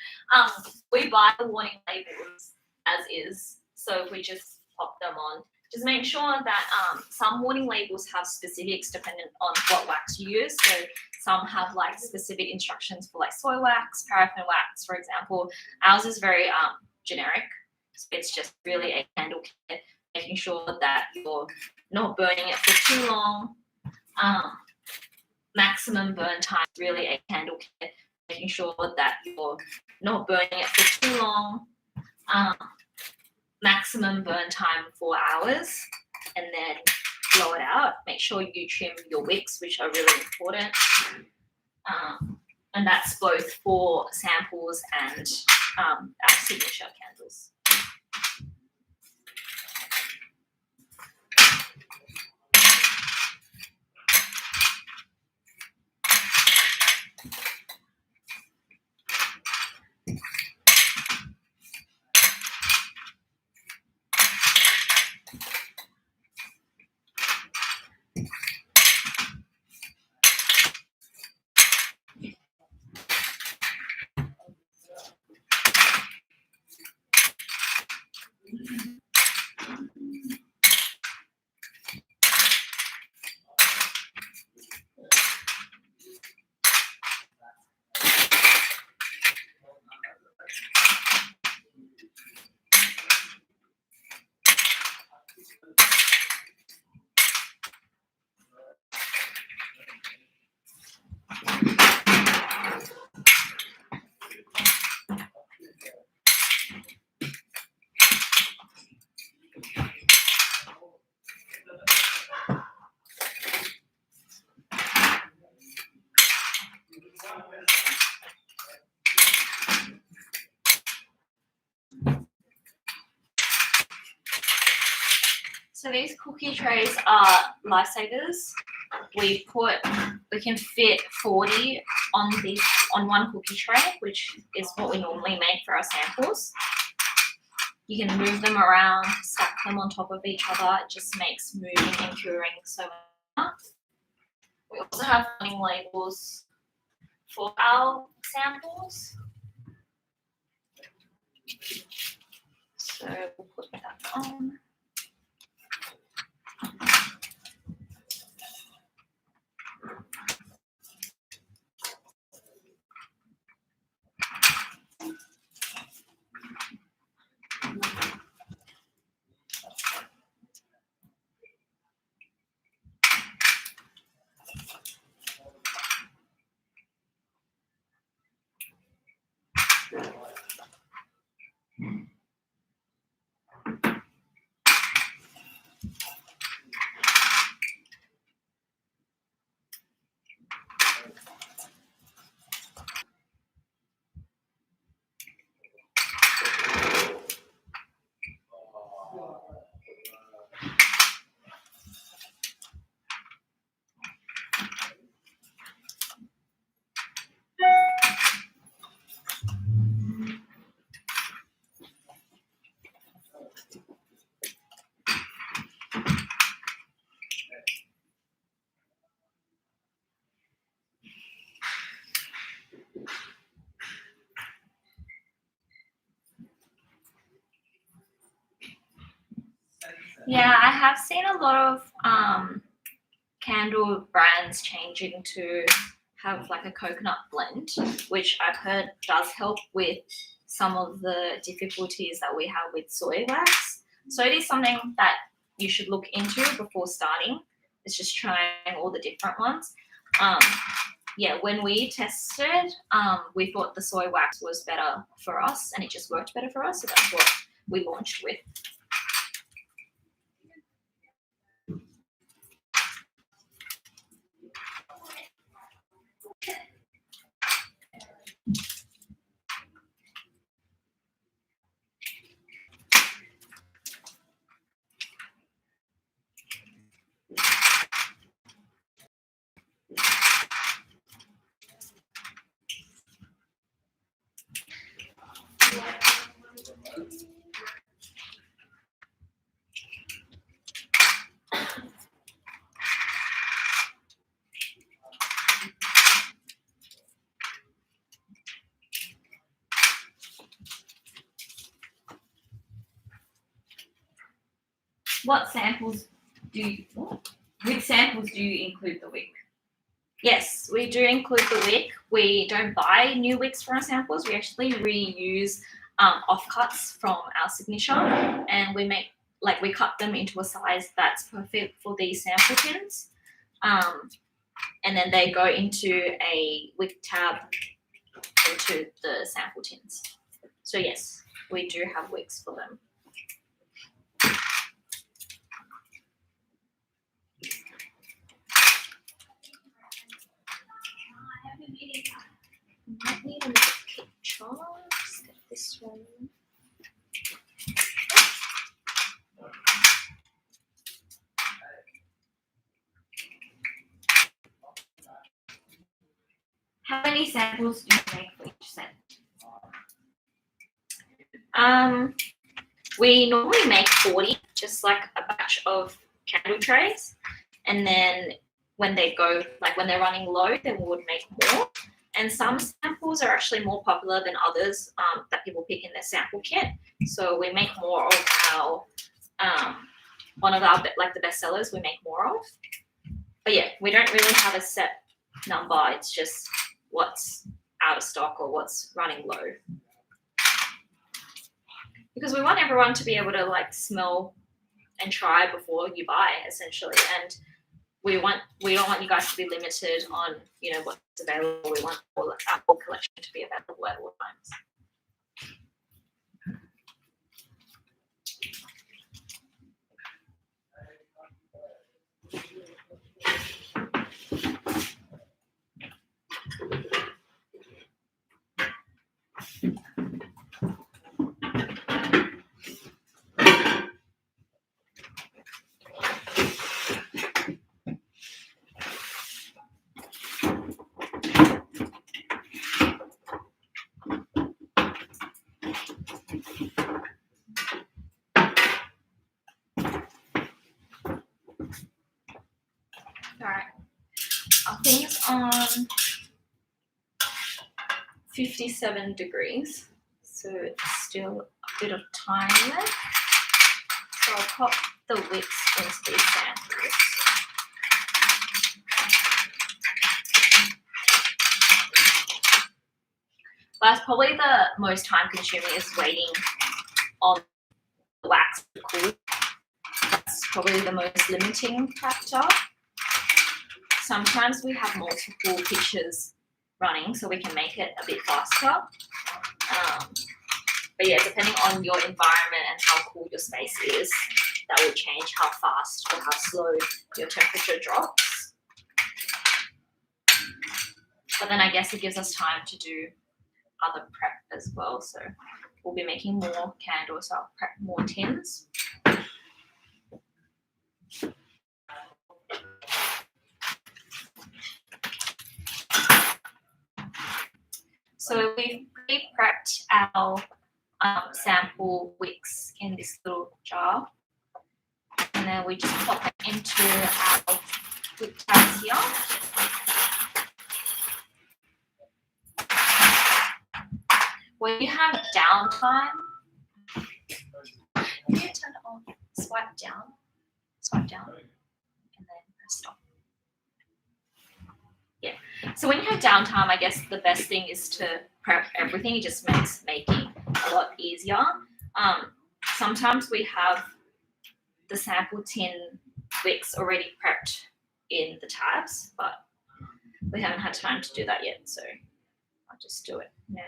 We buy the warning labels as is, so we just pop them on. Just make sure that some warning labels have specifics depending on what wax you use. So some have like specific instructions for like soy wax, paraffin wax, for example. Ours is very generic. So it's just really a candle kit, making sure that you're not burning it for too long. Maximum burn time, really a candle kit, making sure that you're not burning it for too long. Maximum burn time 4 hours, and then blow it out. Make sure you trim your wicks, which are really important. and that's both for samples and our signature candles. So these cookie trays are lifesavers. We can fit 40 on one cookie tray, which is what we normally make for our samples. You can move them around, stack them on top of each other. It just makes moving and curing so much. We also have warning labels for our samples. So we'll put that on. Yeah, I have seen a lot of candle brands changing to have like a coconut blend, which I've heard does help with some of the difficulties that we have with soy wax. So it is something that you should look into before starting. It's just trying all the different ones. Yeah, when we tested, we thought the soy wax was better for us and it just worked better for us. So that's what we launched with. What samples do you, which samples do you include the wick? Yes, we do include the wick. We don't buy new wicks for our samples. We actually reuse offcuts from our signature, and we cut them into a size that's perfect for these sample tins. And then they go into a wick tab into the sample tins. So yes, we do have wicks for them. How many samples do you make for each set? We normally make 40, just like a batch of candle trays, and then when they go, like when they're running low, then we would make more. And some samples are actually more popular than others that people pick in their sample kit. So we make more of our one of our like the best sellers we make more of. But yeah, we don't really have a set number. It's just what's out of stock or what's running low. Because we want everyone to be able to like smell and try before you buy, essentially. And we don't want you guys to be limited on, you know, what's available. We want our whole collection to be available at all times. All right. Our thing's on 57 degrees, so it's still a bit of time left. So I'll pop the wicks into these samples. That's probably the most time consuming, is waiting on the wax to cool. That's probably the most limiting factor. Sometimes we have multiple pictures running, so we can make it a bit faster. But yeah, depending on your environment and how cool your space is, that will change how fast or how slow your temperature drops. But then I guess it gives us time to do other prep as well. So we'll be making more candles, so I'll prep more tins. So we've pre-prepped our sample wicks in this little jar, and then we just pop it into our wick tabs here. When you have downtime, can you turn it on? Swipe down, and then press stop. Yeah. So when you have downtime, I guess the best thing is to prep everything. It just makes making a lot easier. Sometimes we have the sample tin wicks already prepped in the tabs, but we haven't had time to do that yet, so I'll just do it now.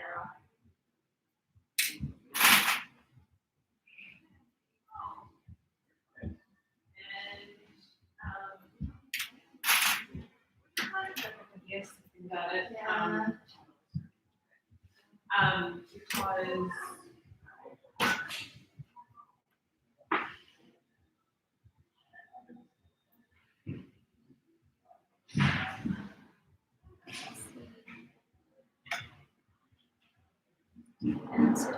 Yes, about it. Yeah. Because And so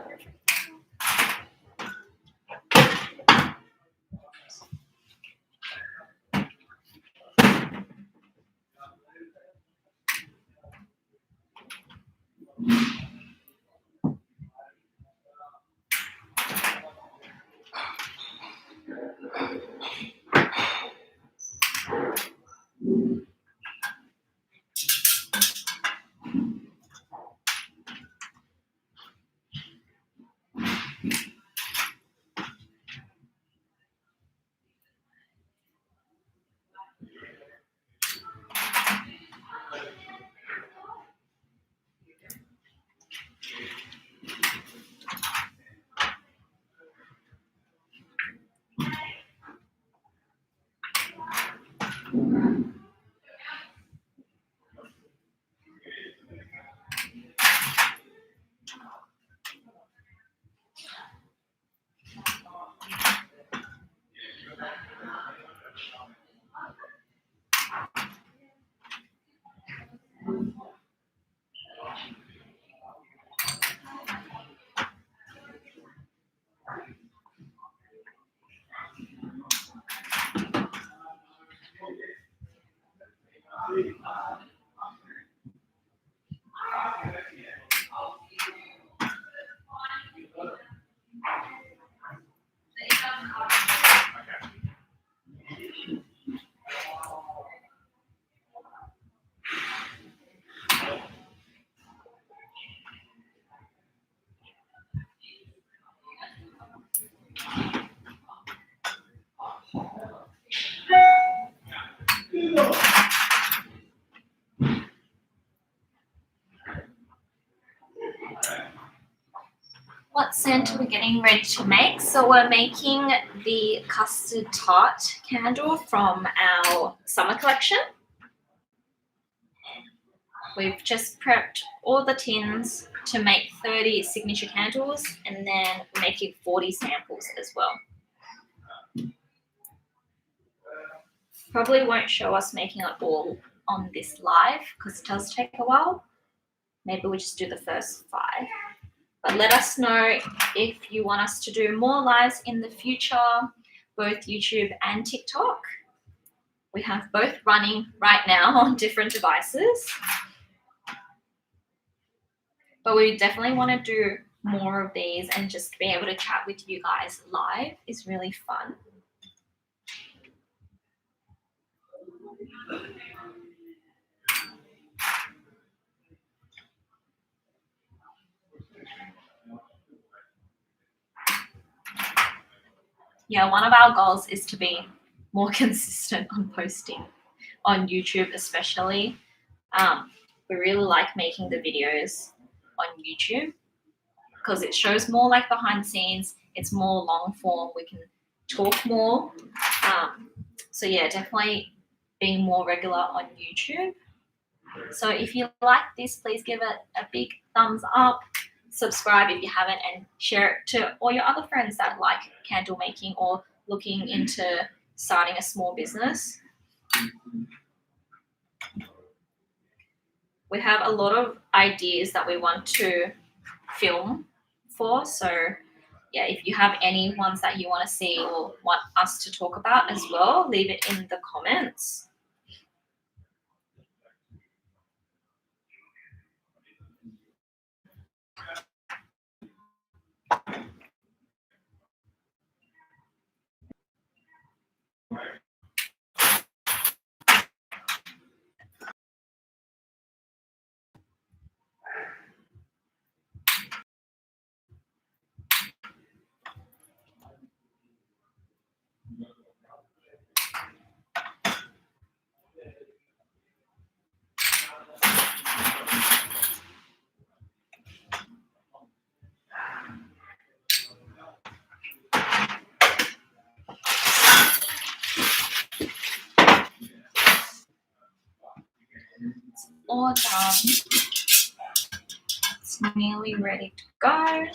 What scent are we getting ready to make? So we're making the custard tart candle from our summer collection. We've just prepped all the tins to make 30 signature candles and then making 40 samples as well. Probably won't show us making it all on this live because it does take a while. Maybe we just do the first 5. But let us know if you want us to do more lives in the future, both YouTube and TikTok. We have both running right now on different devices. But we definitely want to do more of these, and just be able to chat with you guys live is really fun. Yeah, one of our goals is to be more consistent on posting on YouTube, especially. We really like making the videos on YouTube because it shows more like behind the scenes. It's more long form. We can talk more. So yeah, definitely being more regular on YouTube. So if you like this, please give it a big thumbs up. Subscribe if you haven't, and share it to all your other friends that like candle making or looking into starting a small business. We have a lot of ideas that we want to film for. So yeah, if you have any ones that you want to see or want us to talk about as well, leave it in the comments. All done. It's nearly ready to go.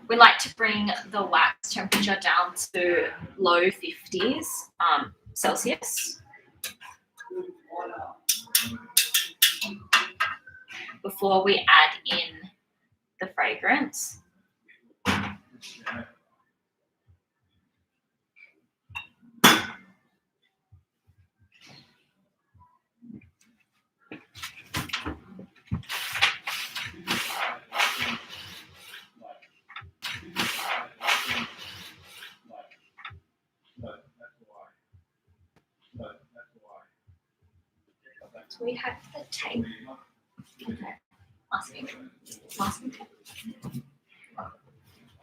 We like to bring the wax temperature down to low 50s Celsius before we add in the fragrance. So we have the tape. Okay. Masking tape.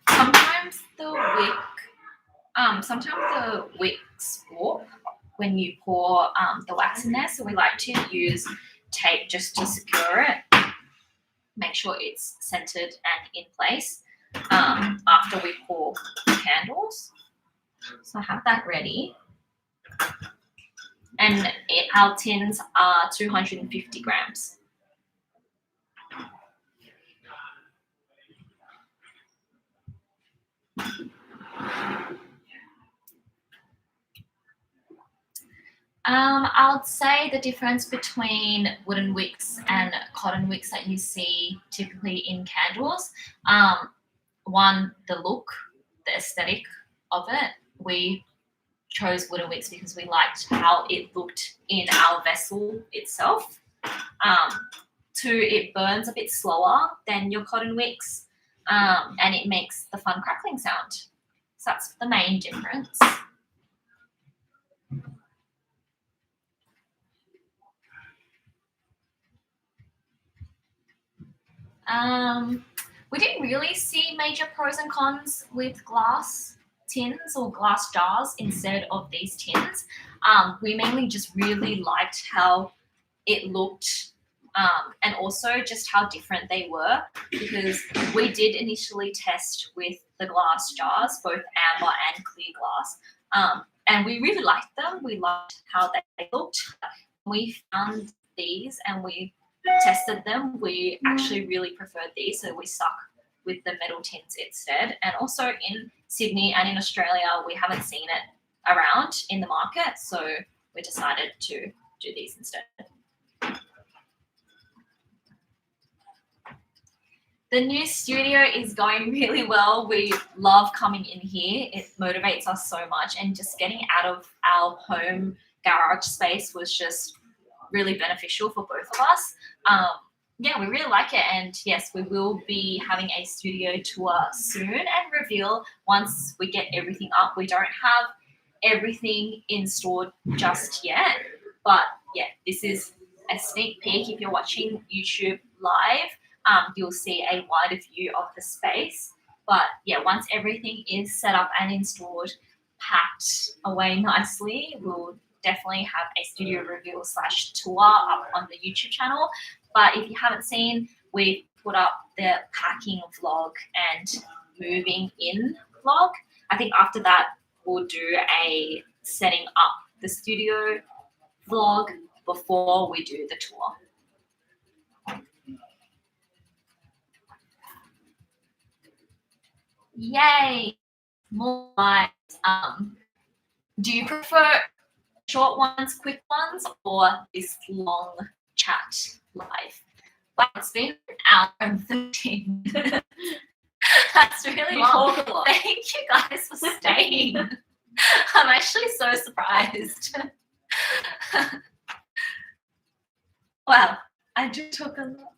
Sometimes the wicks warp when you pour the wax in there, so we like to use tape just to secure it. Make sure it's centered and in place after we pour the candles. So I have that ready. And our tins are 250 grams. I would say the difference between wooden wicks and cotton wicks that you see typically in candles. One, the look, the aesthetic of it. We chose wooden wicks because we liked how it looked in our vessel itself. Two, it burns a bit slower than your cotton wicks, and it makes the fun crackling sound. So that's the main difference. We didn't really see major pros and cons with glass tins or glass jars instead of these tins. We mainly just really liked how it looked, and also just how different they were, because we did initially test with the glass jars, both amber and clear glass, and we really liked them. We liked how they looked. We found these and we tested them. We actually really preferred these, so we stuck with the metal tins instead. And also in Sydney and in Australia, we haven't seen it around in the market, so we decided to do these instead. The new studio is going really well. We love coming in here. It motivates us so much, and just getting out of our home garage space was just really beneficial for both of us. Yeah, we really like it, and yes, we will be having a studio tour soon and reveal once we get everything up. We don't have everything installed just yet, but yeah, this is a sneak peek. If you're watching YouTube live, you'll see a wider view of the space. But yeah, once everything is set up and installed, packed away nicely, we'll definitely have a studio reveal / tour up on the YouTube channel. But if you haven't seen, we've put up the packing vlog and moving in vlog. I think after that, we'll do a setting up the studio vlog before we do the tour. Yay! More lives. Do you prefer short ones, quick ones, or this long chat live? But it's been an hour and 13. That's really Wow. cool. Thank you guys for staying. I'm actually so surprised. Well, I do talk a lot.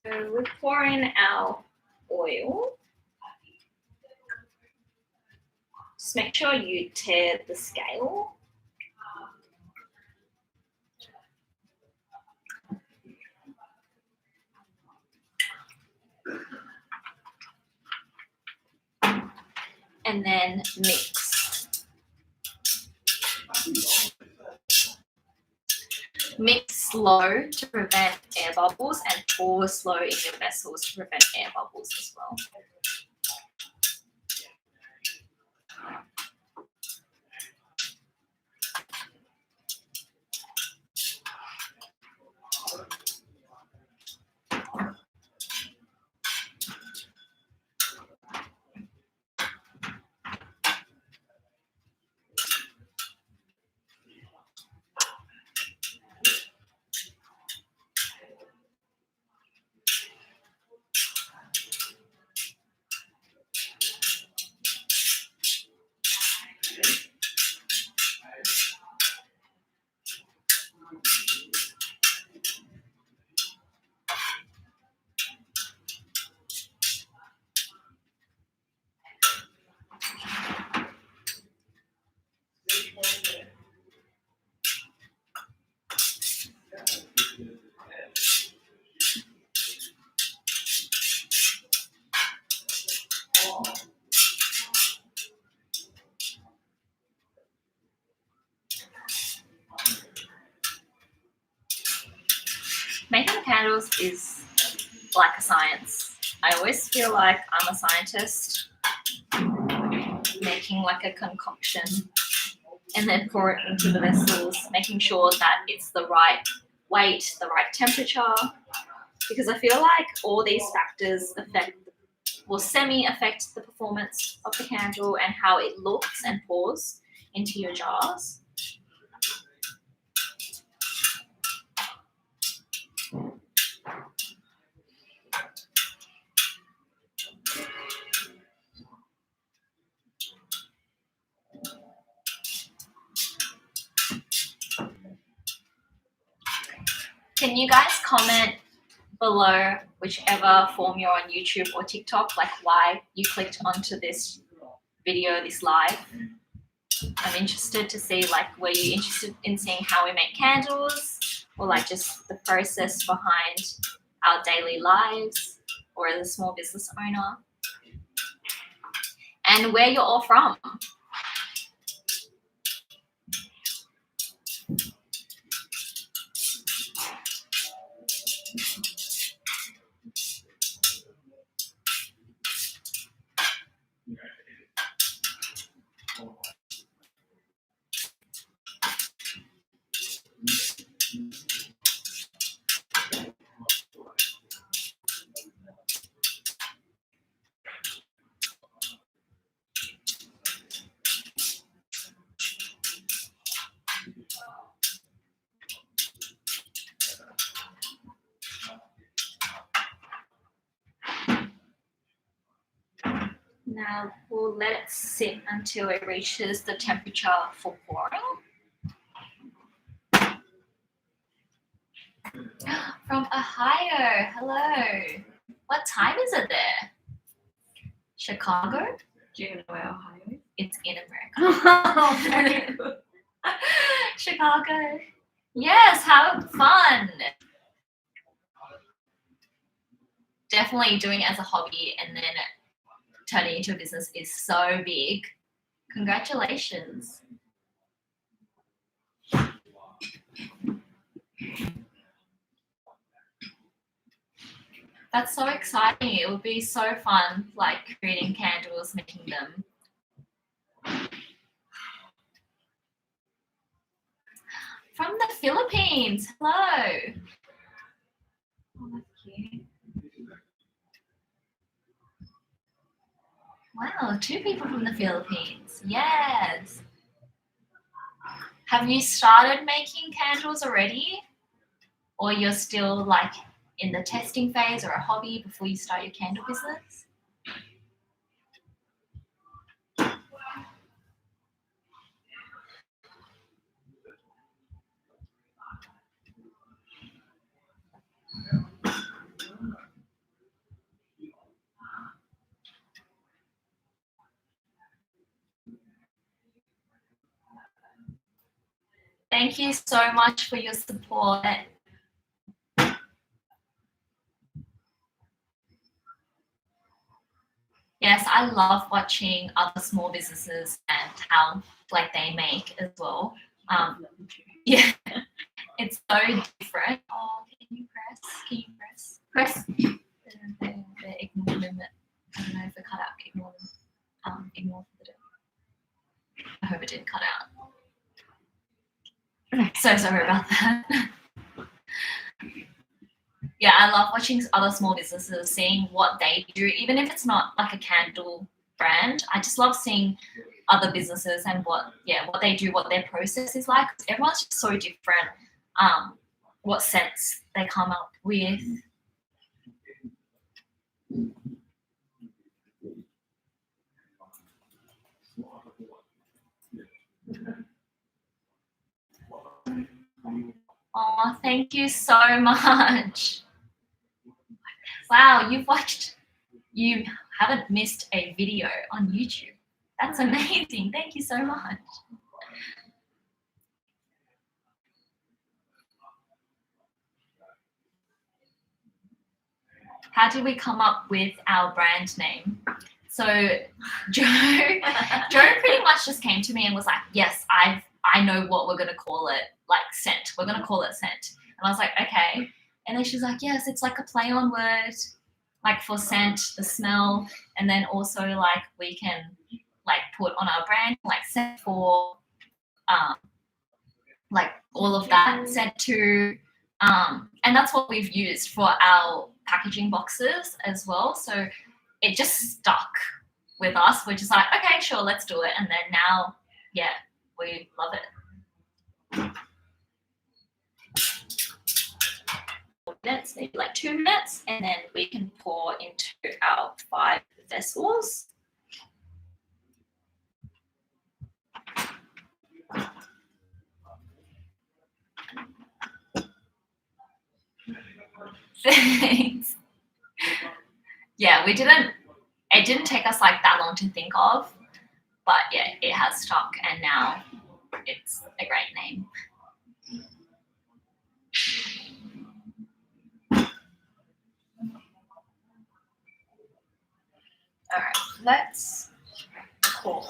So we pour in our oil. Just make sure you tear the scale. And then mix. Mix slow to prevent air bubbles, and pour slow in your vessels to prevent air bubbles as well. candles is like a science. I always feel like I'm a scientist making like a concoction and then pour it into the vessels, making sure that it's the right weight, the right temperature, because I feel like all these factors will semi-affect the performance of the candle and how it looks and pours into your jars. Can you guys comment below whichever form you're on, YouTube or TikTok, like why you clicked onto this video, this live? I'm interested to see, like, were you interested in seeing how we make candles, or like just the process behind our daily lives, or as a small business owner, and where you're all from. Now we'll let it sit until it reaches the temperature for pouring. From Ohio, hello. What time is it there? Chicago? Do you know where Ohio is? It's in America. Oh, very good. Chicago. Yes, have fun. Definitely doing it as a hobby and then turning into a business is so big. Congratulations. That's so exciting. It would be so fun, like creating candles, making them. From the Philippines. Hello. Oh, that's cute. Wow, 2 people from the Philippines. Yes. Have you started making candles already? Or you're still like in the testing phase or a hobby before you start your candle business? Thank you so much for your support. Yes, I love watching other small businesses and how like they make as well. Yeah, it's so different. Oh, can you press? Can you press? Press. The ignore limit. I don't know if it cut out. Ignore them. Ignore the video. I hope it didn't cut out. So sorry about that. Yeah, I love watching other small businesses, seeing what they do, even if it's not like a candle brand. I just love seeing other businesses and what they do, what their process is like. Everyone's just so different. What scents they come up with. Oh, thank you so much. Wow, you haven't missed a video on YouTube. That's amazing. Thank you so much. How did we come up with our brand name? So Joe pretty much just came to me and was like, yes, I know what we're going to call it, like scent. We're going to call it scent. And I was like, okay. And then she's like, yes, it's like a play on word, like for scent, the smell, and then also like we can like put on our brand like scent for like all of that scent to and that's what we've used for our packaging boxes as well. So it just stuck with us. We're just like, okay, sure, let's do it. And then now, yeah, we love it. Minutes, maybe like 2 minutes, and then we can pour into our 5 vessels. Thanks. Yeah, it didn't take us like that long to think of, but yeah, it has stuck and now it's a great name. All right, let's pour.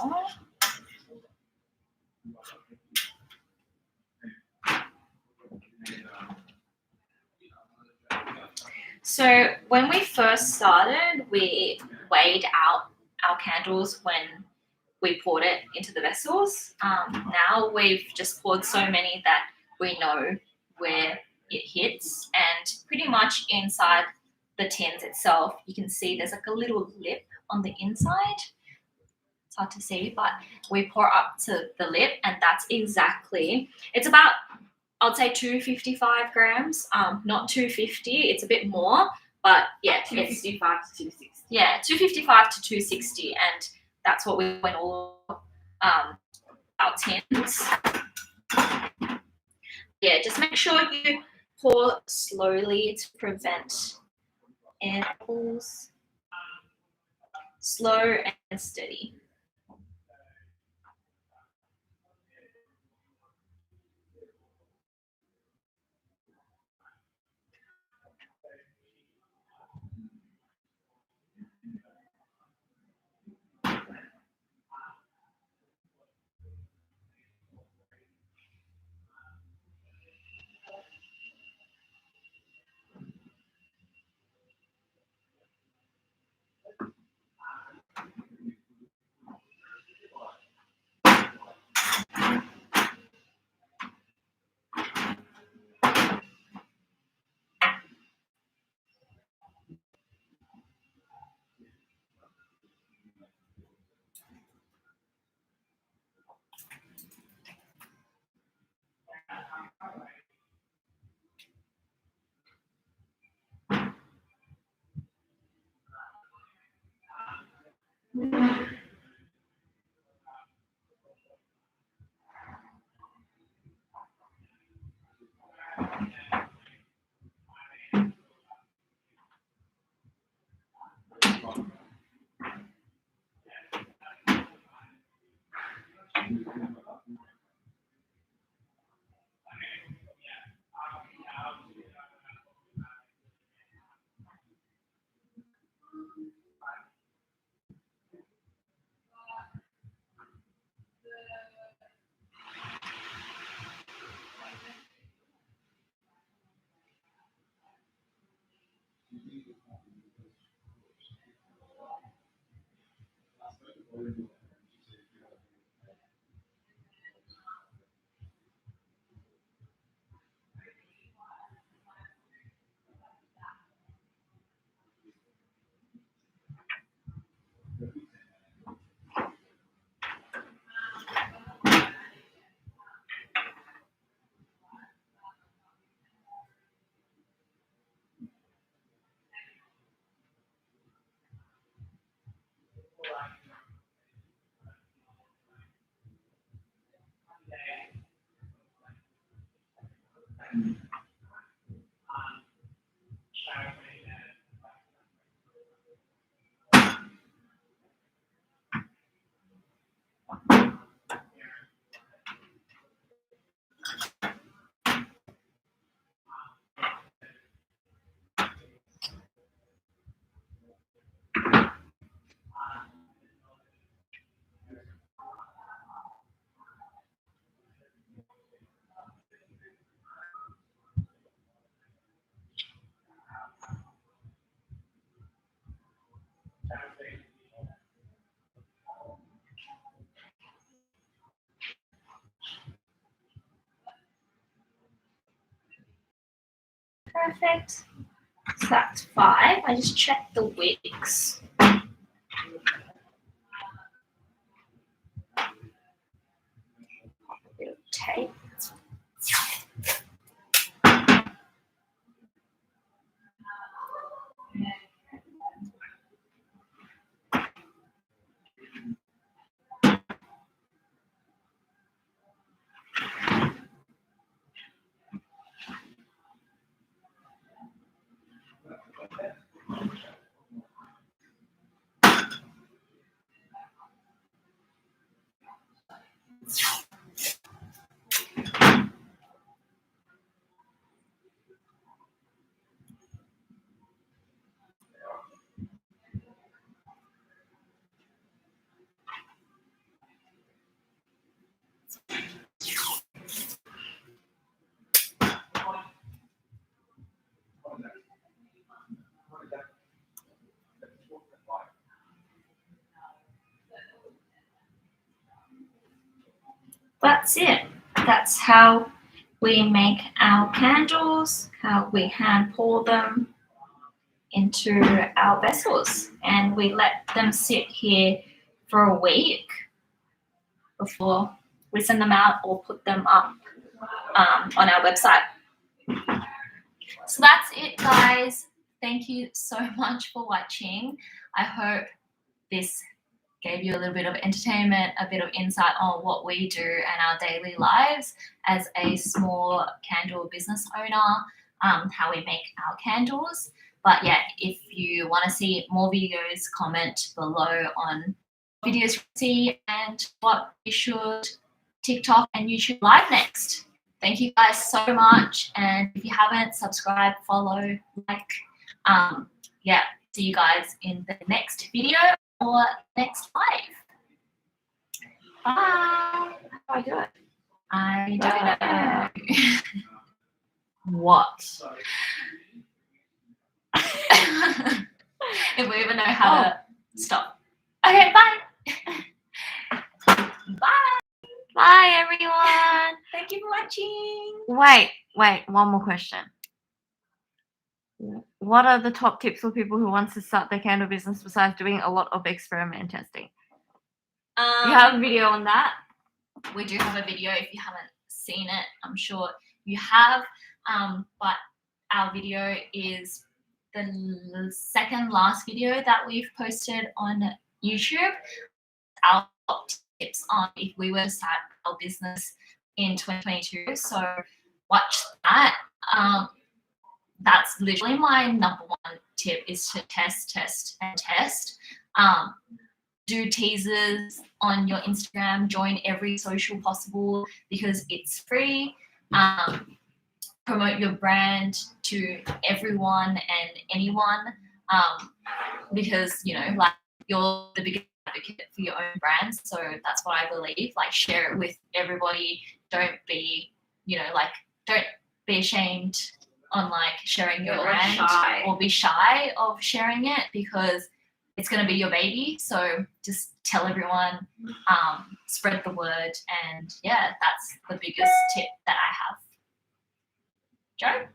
So when we first started, we weighed out our candles when we poured it into the vessels. Now we've just poured so many that we know where it hits, and pretty much inside the tins itself, you can see there's like a little lip on the inside. It's hard to see, but we pour up to the lip, and that's exactly, it's about, I'd say 255 grams, not 250, it's a bit more, but yeah, 255 to 260. Yeah, 255 to 260, and that's what we went all our tins. Yeah, just make sure you pour slowly to prevent air bubbles. Slow and steady. Perfect. So that's 5. I just checked the wicks. Bit of tape. That's it. That's how we make our candles, how we hand pour them into our vessels, and we let them sit here for a week before we send them out or put them up on our website. So that's it, guys. Thank you so much for watching. I hope this gave you a little bit of entertainment, a bit of insight on what we do and our daily lives as a small candle business owner, how we make our candles. But yeah, if you want to see more videos, comment below on videos you see and what you should TikTok and YouTube live next. Thank you guys so much. And if you haven't, subscribe, follow, like. Yeah, see you guys in the next video or next live. Bye. How do I do it? I don't know. What? If we even know how to stop. Okay, bye. Bye. Bye, everyone. Thank you for watching. Wait, one more question. What are the top tips for people who want to start their candle business besides doing a lot of experiment testing? You have a video on that? We do have a video. If you haven't seen it, I'm sure you have. But our video is the second last video that we've posted on YouTube. Our top tips on if we were to start our business in 2022. So watch that. That's literally my number one tip is to test. Do teasers on your Instagram, join every social possible because it's free. Promote your brand to everyone and anyone because, you know, like you're the biggest advocate for your own brand. So that's what I believe. Like share it with everybody. Don't be, you know, like don't be ashamed on like sharing your brand or be shy of sharing it because it's going to be your baby. So just tell everyone, spread the word. And yeah, that's the biggest tip that I have. Joe?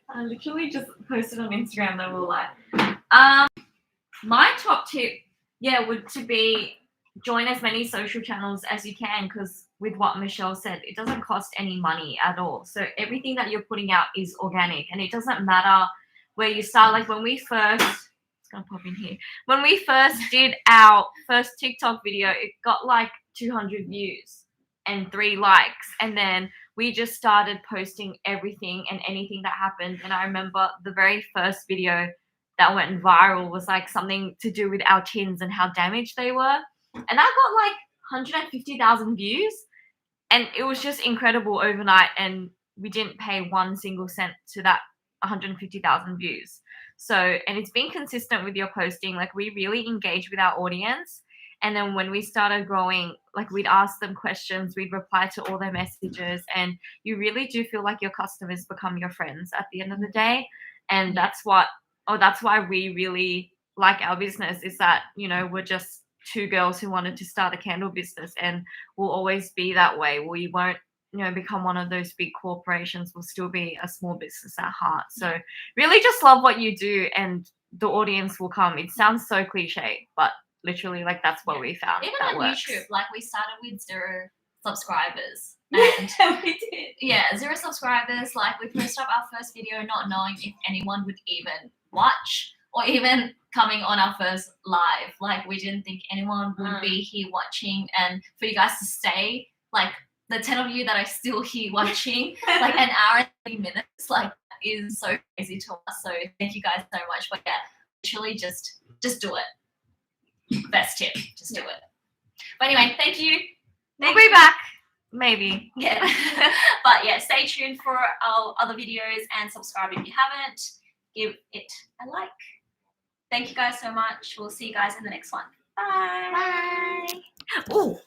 I literally just posted on Instagram that we're like, my top tip, would to be join as many social channels as you can because with what Michelle said, it doesn't cost any money at all. So everything that you're putting out is organic and it doesn't matter where you start. Like when we first, it's gonna pop in here. When we first did our first TikTok video, it got like 200 views and 3 likes. And then we just started posting everything and anything that happened. And I remember the very first video that went viral was like something to do with our tins and how damaged they were. And that got like 150,000 views. And it was just incredible overnight. And we didn't pay 1 single cent to that 150,000 views. So, and it's been consistent with your posting. Like we really engage with our audience. And then when we started growing, like we'd ask them questions, we'd reply to all their messages, and you really do feel like your customers become your friends at the end of the day. And that's why we really like our business, is that, you know, we're just two girls who wanted to start a candle business, and we'll always be that way. We won't, you know, become one of those big corporations. We'll still be a small business at heart. So really just love what you do, and the audience will come. It sounds so cliche, but literally, like, that's what we found. Even that on works. YouTube, like we started with 0 subscribers. And we did. Yeah, 0 subscribers. Like we posted up our first video not knowing if anyone would even watch or even coming on our first live. Like we didn't think anyone would be here watching, and for you guys to stay, like the 10 of you that are still here watching, like an hour and 30 minutes, like that is so crazy to us. So thank you guys so much. But yeah, literally just do it. Best tip, just do it. But anyway, thank you. we'll be back, maybe. Yeah. But yeah, stay tuned for our other videos and subscribe if you haven't. Give it a like. Thank you guys so much. We'll see you guys in the next one. Bye. Bye. Ooh.